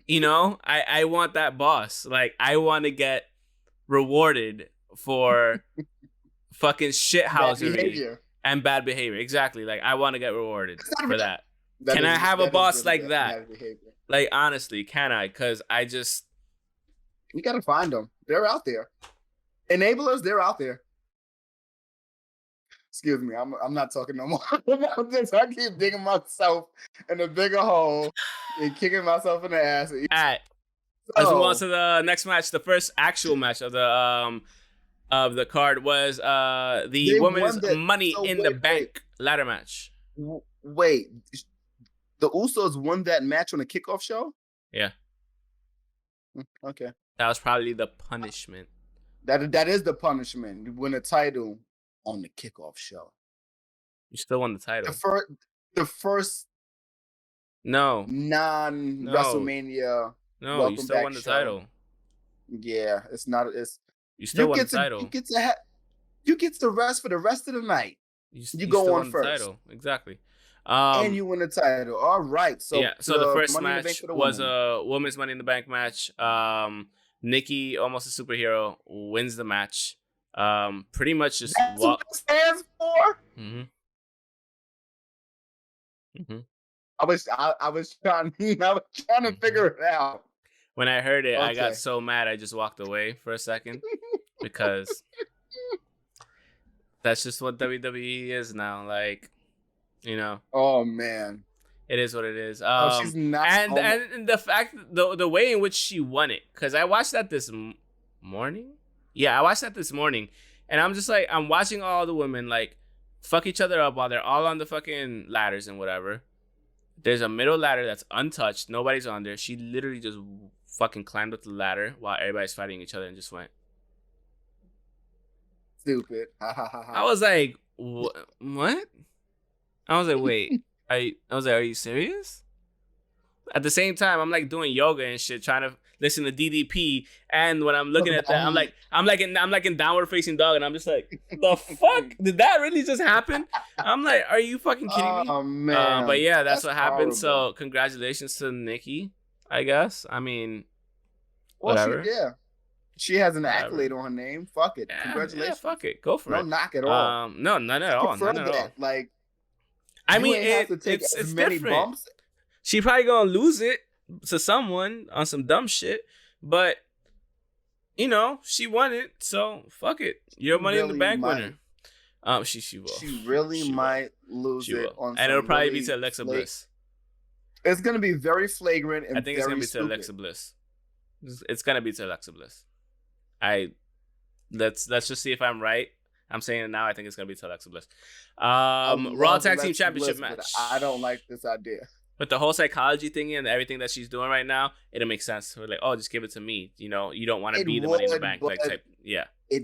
You know, I want that boss. Like, I want to get rewarded for fucking shithousery and bad behavior. Exactly. Like, I want to get rewarded for that. Can I have a boss like that? Like, honestly, can I? Because I just... You got to find them. They're out there. Enablers, they're out there. Excuse me, I'm not talking no more about this. I keep digging myself in a bigger hole and kicking myself in the ass. All right. Let's move on to the next match. The first actual match of the card was the women's Money in the Bank ladder match. Wait, the Usos won that match on a kickoff show? Yeah. Okay. That was probably the punishment. That is the punishment. You win a title on the kickoff show. You still won the title. The first non-WrestleMania. No, you still won the title. Yeah, it's not. You still won the title. You get the rest for the rest of the night. You go on first. Title. Exactly. And you win the title. All right. So So the first match was a women's Money in the Bank match. Nikki, almost a superhero, wins the match. Pretty much just that's what it stands for. I was trying to figure it out. When I heard it, I got so mad I just walked away for a second because that's just what WWE is now. Like, you know. Oh man. It is what it is. She's not. And the fact, the way in which she won it, because I watched that this morning. Yeah, I watched that this morning, and I'm just like, I'm watching all the women like fuck each other up while they're all on the fucking ladders and whatever. There's a middle ladder that's untouched. Nobody's on there. She literally just fucking climbed up the ladder while everybody's fighting each other and just went. Stupid. I was like, what? I was like, wait. Are you serious? At the same time, I'm like doing yoga and shit, trying to listen to DDP, and when I'm looking at that, I'm like in downward facing dog, and I'm just like, the fuck did that really just happen? I'm like, are you fucking kidding me? Oh man! But yeah, that's what happened. horrible. So congratulations to Nikki, I guess. I mean, Well, whatever. She has an accolade on her name. Fuck it. Yeah, Congratulations. Yeah, fuck it. Go for it. No knock at all. No, none at all. None at all. Like, I mean, it's many different. Bumps. She probably gonna lose it to someone on some dumb shit, but you know, she won it, so fuck it. You're Money in the Bank winner. She will. She really might lose it on, and it'll probably be to Alexa Bliss. It's gonna be very flagrant and I think it's gonna be stupid. to Alexa Bliss. It's gonna be to Alexa Bliss. Let's just see if I'm right. I'm saying it now. I think it's gonna be to Alexa Bliss. Raw Tag Team Championship match. I don't like this idea. But the whole psychology thingy and everything that she's doing right now, it'll make sense. We're like, oh, just give it to me. You know, you don't want to be the Money in the Bank like type. Yeah. It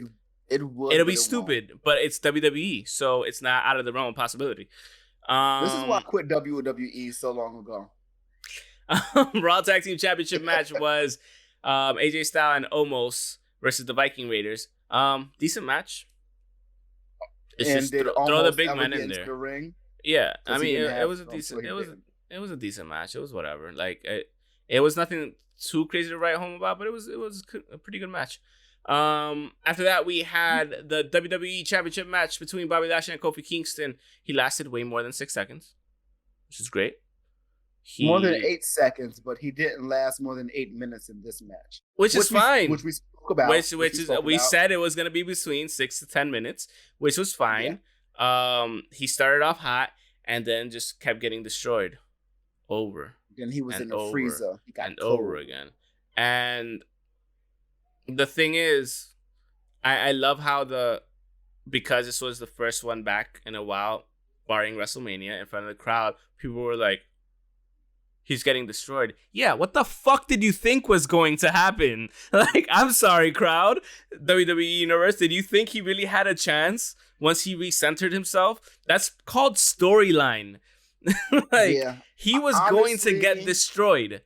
would. It'll be stupid, but it's WWE, so it's not out of the realm of possibility. This is why I quit WWE so long ago. Raw Tag Team Championship match was AJ Styles and Omos versus the Viking Raiders. Decent match. It's and just did throw the big man in there. The ring? Yeah, I mean it was a decent. It was a decent match. It was whatever. Like it was nothing too crazy to write home about, but it was a pretty good match. After that, we had the WWE Championship match between Bobby Lashley and Kofi Kingston. He lasted way more than 6 seconds, which is great. More than 8 seconds, but he didn't last more than 8 minutes in this match, which is fine. Which we spoke about. We said it was gonna be between 6 to 10 minutes, which was fine. Yeah. He started off hot and then just kept getting destroyed over. Then he was in the freezer. He got cold. Over again. And the thing is, I love how because this was the first one back in a while, barring WrestleMania, in front of the crowd, people were like, he's getting destroyed. Yeah, what the fuck did you think was going to happen? Like, I'm sorry, crowd. WWE Universe, did you think he really had a chance once he recentered himself? That's called storyline. He was going to get destroyed.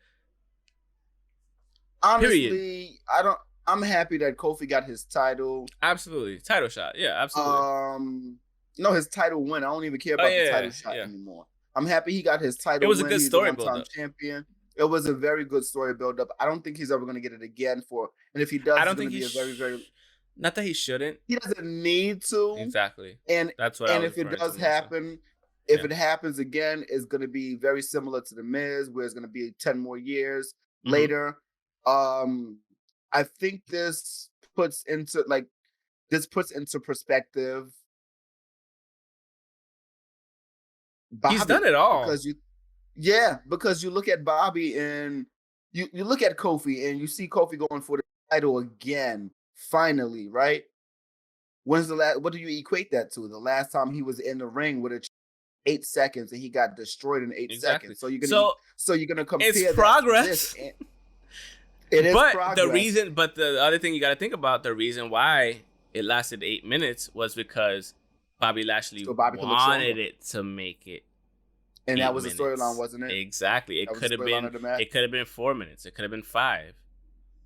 Honestly, period. I'm happy that Kofi got his title. Absolutely. Title shot. Yeah, absolutely. No, his title win. I don't even care about the title shot anymore. I'm happy he got his title. It was a good story build-up. Champion. It was a very good story build-up. I don't think he's ever going to get it again and if he does, it's going to be a very, very. Not that he shouldn't. He doesn't need to. Exactly. And that's what. And if it does happen, if it happens again, it's going to be very similar to the Miz, where it's going to be 10 more years later. I think this puts into perspective. Bobby, he's done it all because you look at Bobby and you look at Kofi and you see Kofi going for the title again, finally, right? When's the last? What do you equate that to? The last time he was in the ring with 8 seconds and he got destroyed in 8 seconds. So you're gonna compare. It's progress. It is progress. But the other thing you got to think about, the reason why it lasted 8 minutes was because Bobby Lashley wanted it to make it, and that was the storyline, wasn't it? Exactly. It could have been. It could have been 4 minutes. It could have been 5.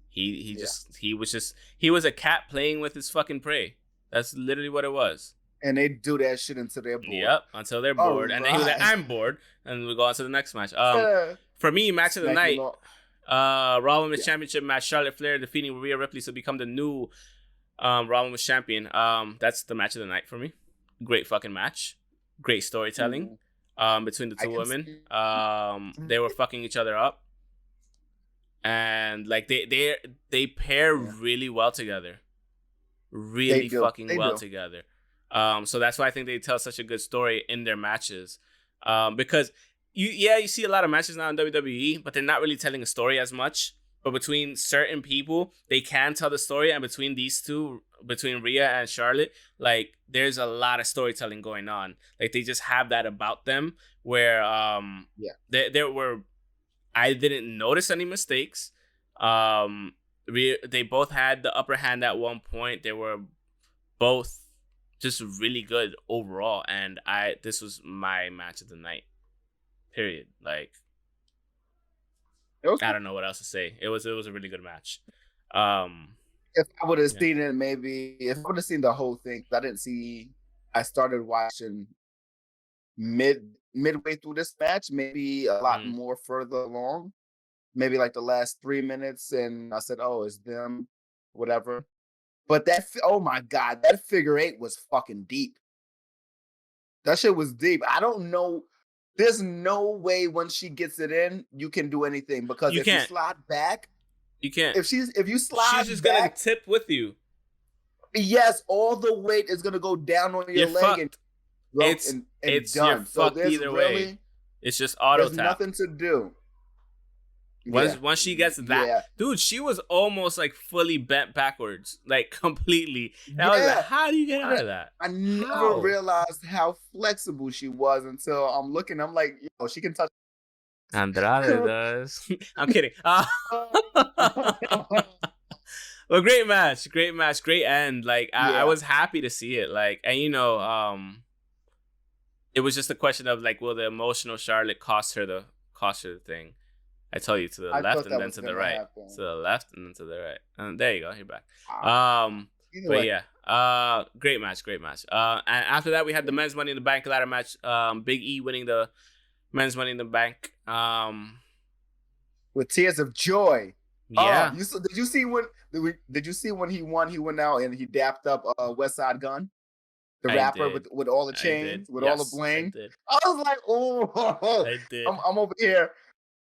He was a cat playing with his fucking prey. That's literally what it was. And they do that shit until they're bored. Yep, until they're bored, and then he was like, "I'm bored," and we go on to the next match. For me, match of the night, Raw Women's Championship match: Charlotte Flair defeating Rhea Ripley to become the new Raw Women's Champion. That's the match of the night for me. Great fucking match. Great storytelling between the two women. They were fucking each other up. And like they pair really well together. Really fucking well together. So that's why I think they tell such a good story in their matches. Because you see a lot of matches now in WWE, but they're not really telling a story as much. But between certain people, they can tell the story. And between these two, between Rhea and Charlotte, like there's a lot of storytelling going on. Like they just have that about them where there were, I didn't notice any mistakes. They both had the upper hand at one point. They were both just really good overall. And this was my match of the night. Period. Like, It was I cool. don't know what else to say. It was a really good match. Um, If I would have yeah. seen it, maybe if I would have seen the whole thing, 'cause I didn't see. I started watching midway through this match, maybe a lot Mhm. more further along, maybe like the last 3 minutes, and I said, "Oh, it's them," whatever. But oh my god, that figure eight was fucking deep. That shit was deep. I don't know. There's no way once she gets it in, you can do anything because You if you can't. slide back, You can't. if you She's slide just gonna back, tip with you. yes, all the weight is gonna go down on your You're leg and fucked. broke and You're done. So fucked either way. It's just auto there's tap. nothing to do. Once Yeah. once she gets that, Yeah. dude, she was almost like fully bent backwards, like completely. And I was like, Yeah. how do you get out I, of that? I never How? realized how flexible she was until I'm looking. I'm like, yo, she can touch. Andrade does. I'm kidding. Well, great match, great end. Like I Yeah. was happy to see it. Like, and it was just a question of like, will the emotional Charlotte cost her the thing? I tell you, to the I left thought and that then was to the gonna right, to happen. the left and then to the right. And there you go, you're back. Ah, either But way. yeah, great match, great match. And after that, we had the men's Money in the Bank ladder match. Big E winning the men's Money in the Bank. With tears of joy. Oh, Yeah, did you see when did you see when he won? He went out and he dapped up West Side Gun, the I rapper did, with all the I did. chains, with all the Yes, I bling. did, I was like, oh, I did. I'm over here.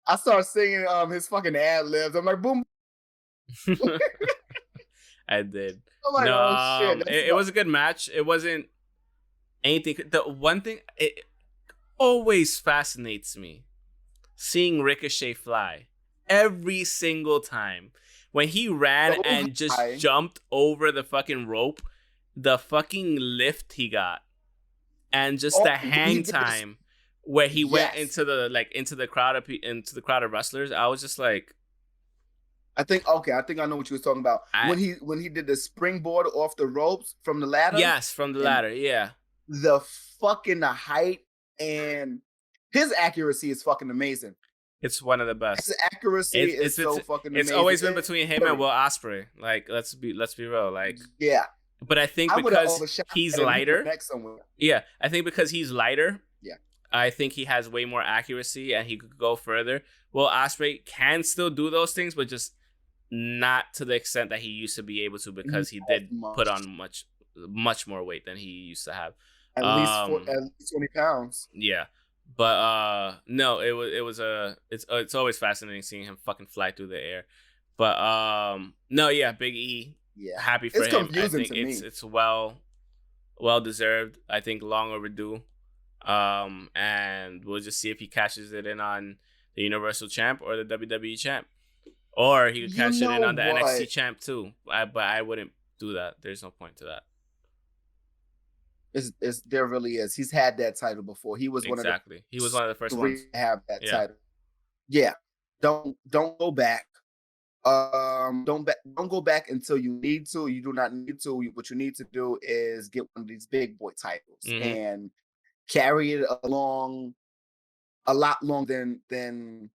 I start singing his fucking ad libs. I'm like, boom. I did. I'm like, No, oh shit, that's it was a good match. It wasn't anything. The one thing it always fascinates me seeing Ricochet fly every single time when he ran so and just high. jumped over the fucking rope, the fucking lift he got, and just Oh, the when he hang did this, time where he went yes. into the crowd of into the crowd of wrestlers. I was just like, I think okay. I think I know what you was talking about I when he did the springboard off the ropes from the ladder yes, from the and ladder, yeah. the fucking height and his accuracy is fucking amazing. It's one of the His best. accuracy It's is it's it's so fucking it's amazing. always been between him and Will Ospreay. Like let's be real. Like, Yeah, but I think I would have because overshot he's that and hit the lighter, neck somewhere. yeah, I think because he's lighter, Yeah, I think he has way more accuracy and he could go further. Will Ospreay can still do those things, but just not to the extent that he used to be able to not because he as did put much. on much more weight than he used to have. At Um, least 20 pounds. yeah. But no, it's always fascinating seeing him fucking fly through the air. But no, yeah, Big E, Yeah, happy for it's him. I confusing think to me. it's well deserved. I think long overdue. And we'll just see if he cashes it in on the Universal Champ or the WWE Champ. Or he could You cash it in know on the NXT what? Champ too. But I wouldn't do that. There's no point to that. There really is. He's had that title before. He was one of the Exactly. He was one of the first three ones. to have that Yeah. title. Yeah, don't go back. Don't go back until you need to. You do not need to. What you need to do is get one of these big boy titles Mm-hmm. and carry it along a lot longer than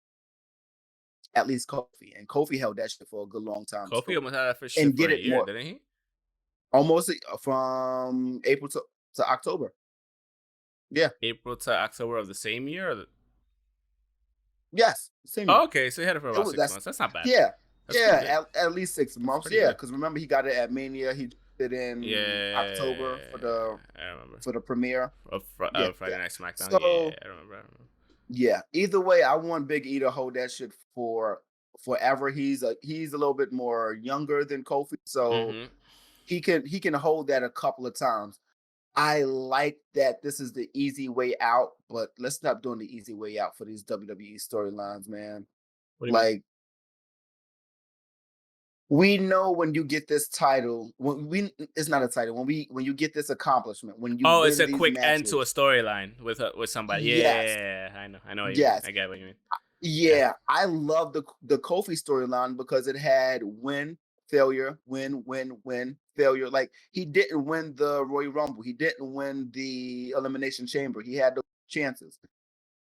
at least Kofi. And Kofi held that shit for a good long time Kofi too. almost had that first shit And for get a it year, more didn't he? almost from April to October. Yeah. April to October of the same year. Yes. Same year. Oh, okay, so he had it for It about was 6 months. That's not bad. yeah. That's pretty good. Yeah, at least 6 months. Pretty Yeah, good. because remember he got it at Mania. He did it in October Yeah, I remember. for the premiere. Of Yeah, Friday yeah. Night SmackDown. So Yeah, I remember. yeah, either way, I want Big E to hold that shit for forever. He's a little bit more younger than Kofi, so Mm-hmm. he can hold that a couple of times. I like that this is the easy way out, but let's stop doing the easy way out for these WWE storylines, man. What do you mean? Like we know when you get this title, when we it's not a title, when you get this accomplishment, when you Oh, it's win a these quick end to a matches. storyline with somebody. Yes, Yeah, I know what you mean. yes. I get what you mean. Yeah. Yeah, I love the Kofi storyline because it had win, failure, win, failure. Like he didn't win the Royal Rumble, he didn't win the Elimination Chamber. He had the chances.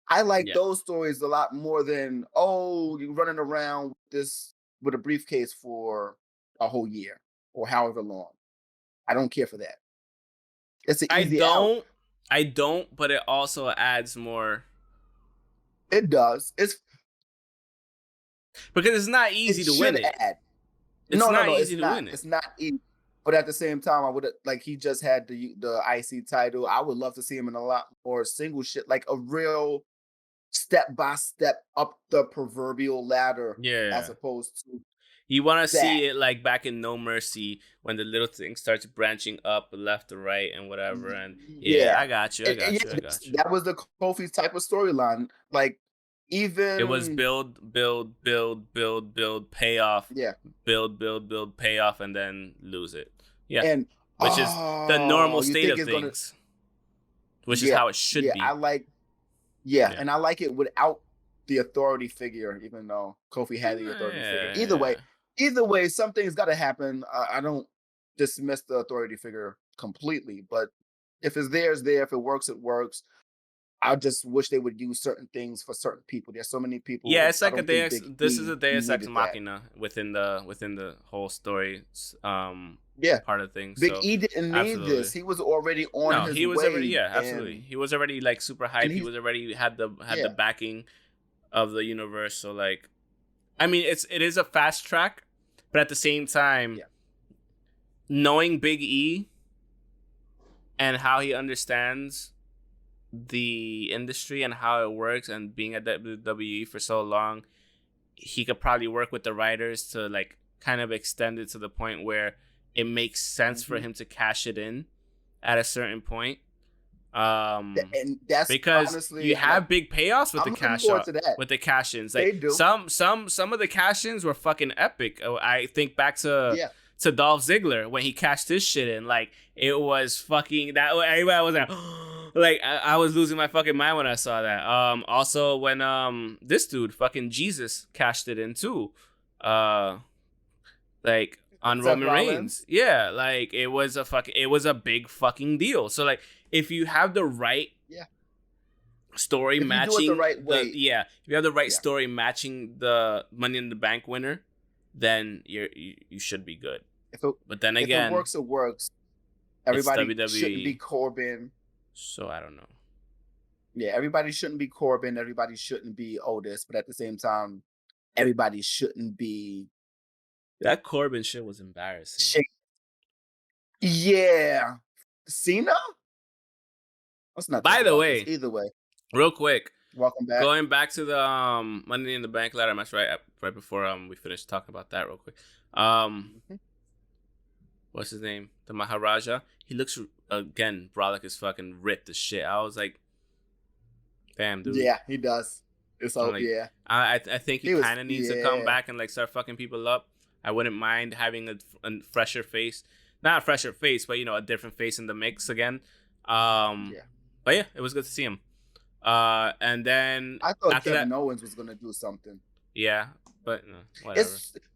I like those stories a lot more than, oh, you're running around with a briefcase for a whole year or however long. I don't care for that. It's an easy out. I don't, but it also adds more. It does. Because it's not easy to win it. It's not easy to win it. It's not easy. But at the same time, I would like he just had the IC title. I would love to see him in a lot more single shit, like a real step by step up the proverbial ladder. As opposed to you want to see it like back in No Mercy when the little thing starts branching up left to right and whatever. And I got you. That was the Kofi type of storyline. Like even it was build, payoff. Build, payoff, and then lose it. Yeah, and which is the normal state of things. Which is how it should be. I like. And I like it without the authority figure, even though Kofi had the authority figure. Either way, something's got to happen. I don't dismiss the authority figure completely, but if it's there, it's there. If it works, it works. I just wish they would use certain things for certain people. There's so many people. Yeah, it's like this is a Deus Ex Machina within the whole story. Part of things. Big E didn't need this. He was already on his way. Already, absolutely. He was already like super hyped. He was already had the backing of the universe. So like, I mean, it is a fast track, but at the same time, knowing Big E and how he understands the industry and how it works, and being at WWE for so long, he could probably work with the writers to like kind of extend it to the point where it makes sense for him to cash it in at a certain point. And that's because honestly, you have big payoffs with the cash-ins. Like some of the cash-ins were fucking epic. I think back to Dolph Ziggler when he cashed his shit in. Like it was fucking that. Everybody was like I was losing my fucking mind when I saw that. Also when this dude fucking Jesus cashed it in too. Like on Roman Reigns. Yeah, like it was a big fucking deal. So like if you have the right story matching the right way. If you have the right story matching the Money in the Bank winner, then you should be good. But then again, if it works, it works. Everybody shouldn't be Corbin. So I don't know. Yeah, everybody shouldn't be Corbin. Everybody shouldn't be Otis. But at the same time, everybody shouldn't be. That Corbin shit was embarrassing. Yeah. Cena? That's not. By the way, either way, real quick, welcome back. Going back to the Money in the Bank ladder match, right before we finished talking about that, real quick. What's his name? The Maharaja. He looks again, brolic as fucking ripped as shit. I was like, damn, dude. Yeah, he does. It's all I think he kind of needs to come back and like start fucking people up. I wouldn't mind having a fresher face, not a fresher face, but a different face in the mix again. But yeah, it was good to see him. And then I thought Kevin Owens was gonna do something. Yeah, but whatever.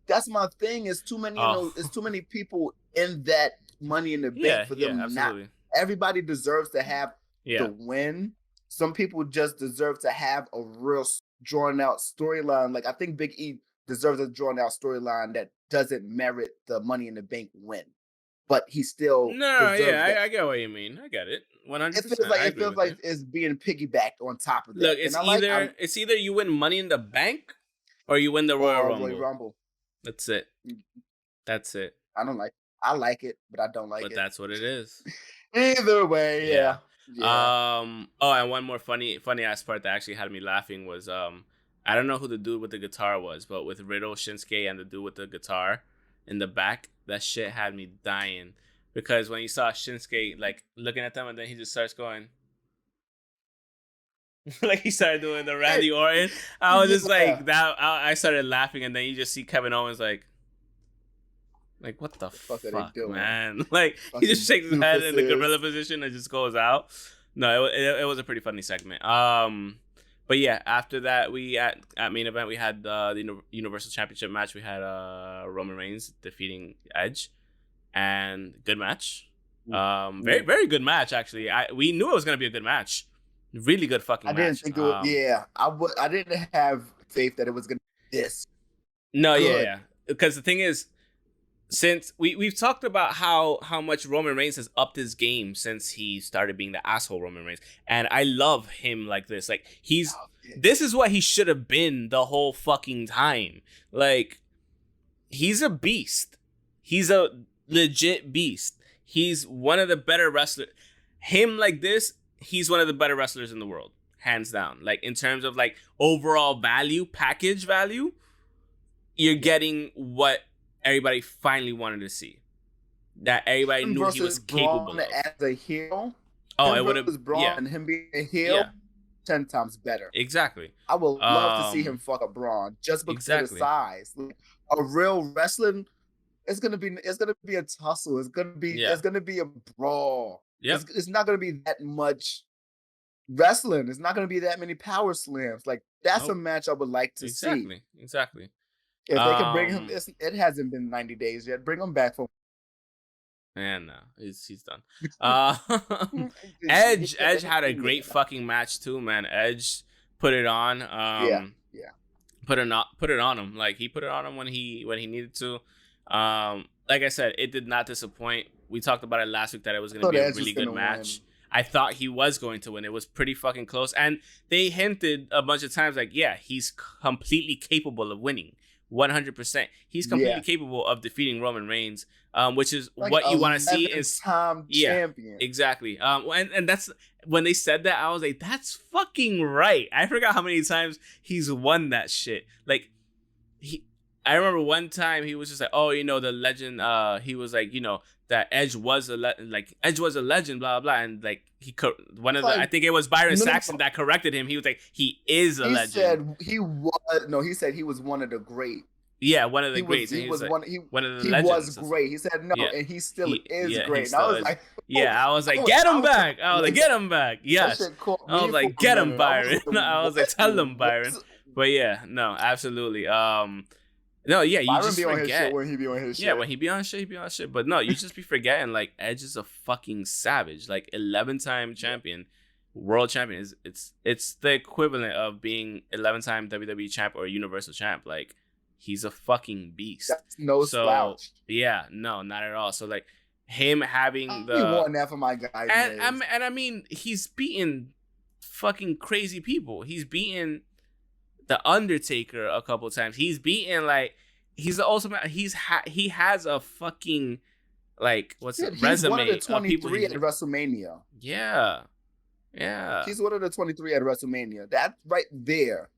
That's my thing. It's too many. It's too many people in that Money in the Bank for them. Absolutely. Not everybody deserves to have the win. Some people just deserve to have a real drawn out storyline. Like I think Big E deserves a drawn out storyline that doesn't merit the Money in the Bank win, but he still I get what you mean. I get it. 100%. It feels like it's being piggybacked on top of that. Look, it's either you win Money in the Bank or you win the Royal Rumble. That's it. That's it. I like it, but I don't like it. But that's what it is. Either way, yeah. And one more funny ass part that actually had me laughing was I don't know who the dude with the guitar was, but with Riddle, Shinsuke, and the dude with the guitar in the back, that shit had me dying. Because when you saw Shinsuke like looking at them and then he just starts going like he started doing the Randy Orton, I was just like that. I started laughing, and then you just see Kevin Owens like what the fuck man? Like he just shakes his head in the gorilla position and just goes out. No, it was a pretty funny segment. But yeah, after that we at main event we had the Universal Championship match. We had Roman Reigns defeating Edge, and good match. Very very good match actually. We knew it was gonna be a good match. Really good fucking I didn't match. think it was, yeah, I didn't have faith that it was going to be this No, good. yeah. Because the thing is, since we've talked about how much Roman Reigns has upped his game since he started being the asshole Roman Reigns, and I love him like this. Like this is what he should have been the whole fucking time. Like he's a beast. He's a legit beast. He's one of the better wrestlers. Him like this, he's one of the better wrestlers in the world, hands down. Like in terms of like overall value, package value, you're getting what everybody finally wanted to see. That everybody knew he was capable Braun of. As a heel. Oh, it would have. Braun Yeah. and him being a heel, 10 times better. Exactly. I would love to see him fuck up Braun just because of the size. Like, a real wrestling, it's gonna be a tussle. It's gonna be a brawl. Yep. It's not gonna be that much wrestling. It's not gonna be that many power slams. Like that's a match I would like to see. Exactly. If they can bring him, it hasn't been 90 days yet. Bring him back for. And no, he's done. Edge had a great fucking match too, man. Edge put it on. Put it on him. Like he put it on him when he needed to. Like I said, it did not disappoint. We talked about it last week that it was going to be a really good match. I thought he was going to win. It was pretty fucking close, and they hinted a bunch of times like, yeah, he's completely capable of winning. 100%. He's completely capable of defeating Roman Reigns, which is like what you want to see is champion. Exactly. And that's when they said that, I was like, that's fucking right. I forgot how many times he's won that shit. Like I remember one time he was just like, oh, the legend. He was like, that Edge was a legend, blah blah, and like I think it was Byron Saxton that corrected him. He was like, he is a legend. He said he was one of the great. Yeah, one of the greats. He was one of the he legends. Was great. He said no, and he still is great. And I was like, I was like, get him back. I was like, get him back. Yes. I was like, get him, Byron. I was like, tell him, Byron. But yeah, no, absolutely. No, yeah, you Byron just be forget. On his shit when he be on his shit. Yeah, when he be on shit, he be on shit. But no, you just be forgetting, like, Edge is a fucking savage. Like, 11-time champion, world champion. It's the equivalent of being 11-time WWE champ or Universal champ. Like, he's a fucking beast. That's no slouch. Yeah, no, not at all. So, like, him having He won that for my guy. And I mean, he's beaten fucking crazy people. He's beaten The Undertaker a couple times. He's beaten, like, he's the ultimate. He has a fucking, like, resume. He's one of the 23 at WrestleMania. Yeah. He's one of the 23 at WrestleMania. That's right there.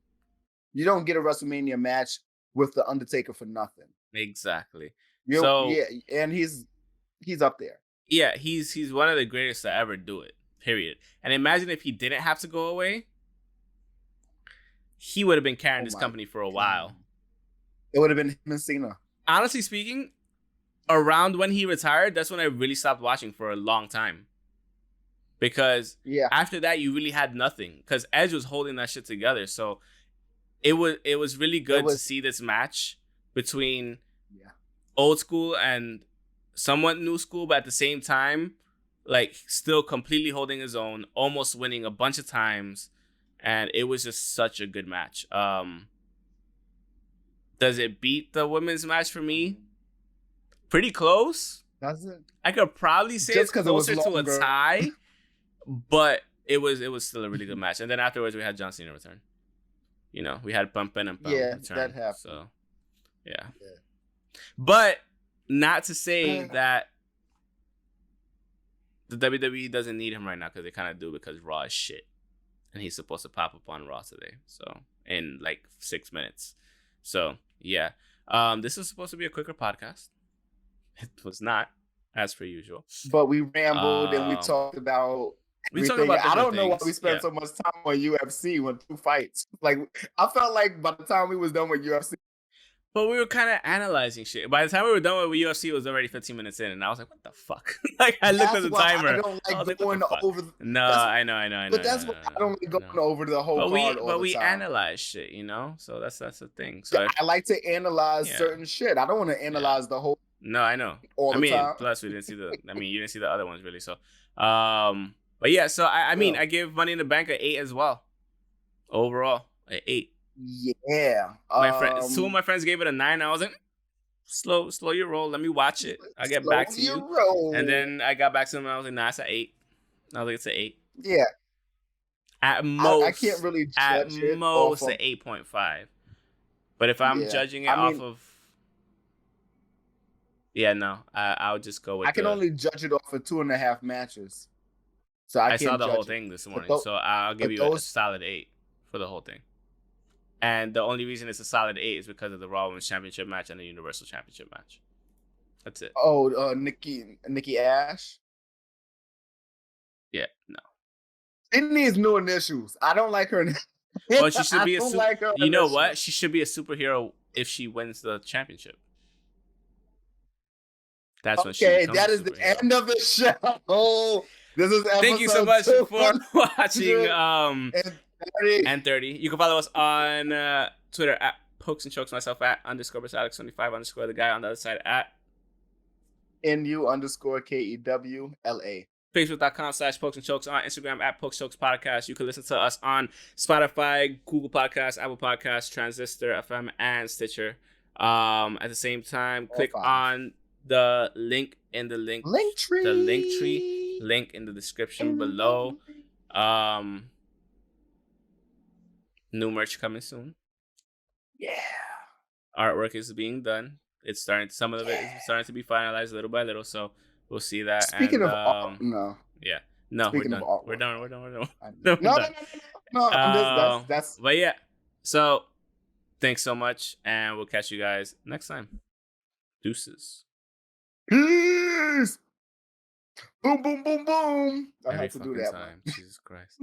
You don't get a WrestleMania match with The Undertaker for nothing. Exactly. And he's up there. Yeah, he's one of the greatest to ever do it. Period. And imagine if he didn't have to go away. He would have been carrying this company for a while. It would have been him and Cena. Honestly speaking, around when he retired, that's when I really stopped watching for a long time. Because after that, you really had nothing. Because Edge was holding that shit together. So it was really good to see this match between old school and somewhat new school, but at the same time, like, still completely holding his own, almost winning a bunch of times. And it was just such a good match. Does it beat the women's match for me? Pretty close. Does it? I could probably say it's closer to a tie, but it was still a really good match. And then afterwards, we had John Cena return. We had Bump and Bump return. That happened. So, yeah. But not to say that the WWE doesn't need him right now, because they kind of do, because Raw is shit. And he's supposed to pop up on Raw today. So, in like 6 minutes. So, yeah. This was supposed to be a quicker podcast. It was not, as per usual. But we rambled and we talked about everything. I don't know why we spent so much time on UFC with 2 fights. Like, I felt like by the time we was done with UFC. But we were kind of analyzing shit. By the time we were done with UFC, it was already 15 minutes in, and I was like, "What the fuck?" Like, I looked at the timer. I don't like going over. No, I know. But that's why I don't like going over the whole card all the time. But we analyze shit, So that's the thing. So I like to analyze certain shit. I don't want to analyze the whole. No, I know. All the time. Plus we didn't see you didn't see the other ones really. So, But yeah, so I mean, Yeah. I give Money in the Bank an 8 as well. Overall, an 8. Yeah. My friend, two of my friends gave it a 9. I was like, slow your roll. Let me watch it. I'll get Slow back to your you. roll. And then I got back to them and I was like, nah, it's an 8. I was like, it's an 8. Yeah. At I can't most, really at judge it off most, of. an 8.5. But if I'm Yeah. judging it I off mean, of, yeah, no, I'll just go with I can only judge it off of 2.5 matches. So I I saw can't the whole judge it. thing this But, morning, tho- so I'll give but you a those. solid 8 for the whole thing. And the only reason it's a solid 8 is because of the Raw Women's Championship match and the Universal Championship match. That's it. Oh, Nikki Ash. Yeah, no. It needs new initials. I don't like her. Well, she should I be a don't super. like her You know initials. what? She should be a superhero if she wins the championship. That's when she Okay, becomes that a is the superhero. end of the show. This is episode Thank you so much for watching and 30. You can follow us on Twitter at Pokes and Chokes, myself at _Alex25_ the guy on the other side at NU_KEWLA. Facebook.com/Pokes and Chokes, on Instagram at Pokes Chokes Podcast. You can listen to us on Spotify, Google Podcasts, Apple Podcasts, Transistor FM, and Stitcher. At the same time, click on the link in the link tree. The link tree link in the description below. New merch coming soon. Yeah. Artwork is being done. It's starting. Some of it is starting to be finalized little by little. So we'll see that. Speaking and, of art, no. Yeah. No, Speaking we're done. of artwork. We're done. We're done. No. I'm just that's. But yeah. So thanks so much, and we'll catch you guys next time. Deuces. Peace. Boom, boom, boom, boom. I Every have to do fucking that time. one. Jesus Christ.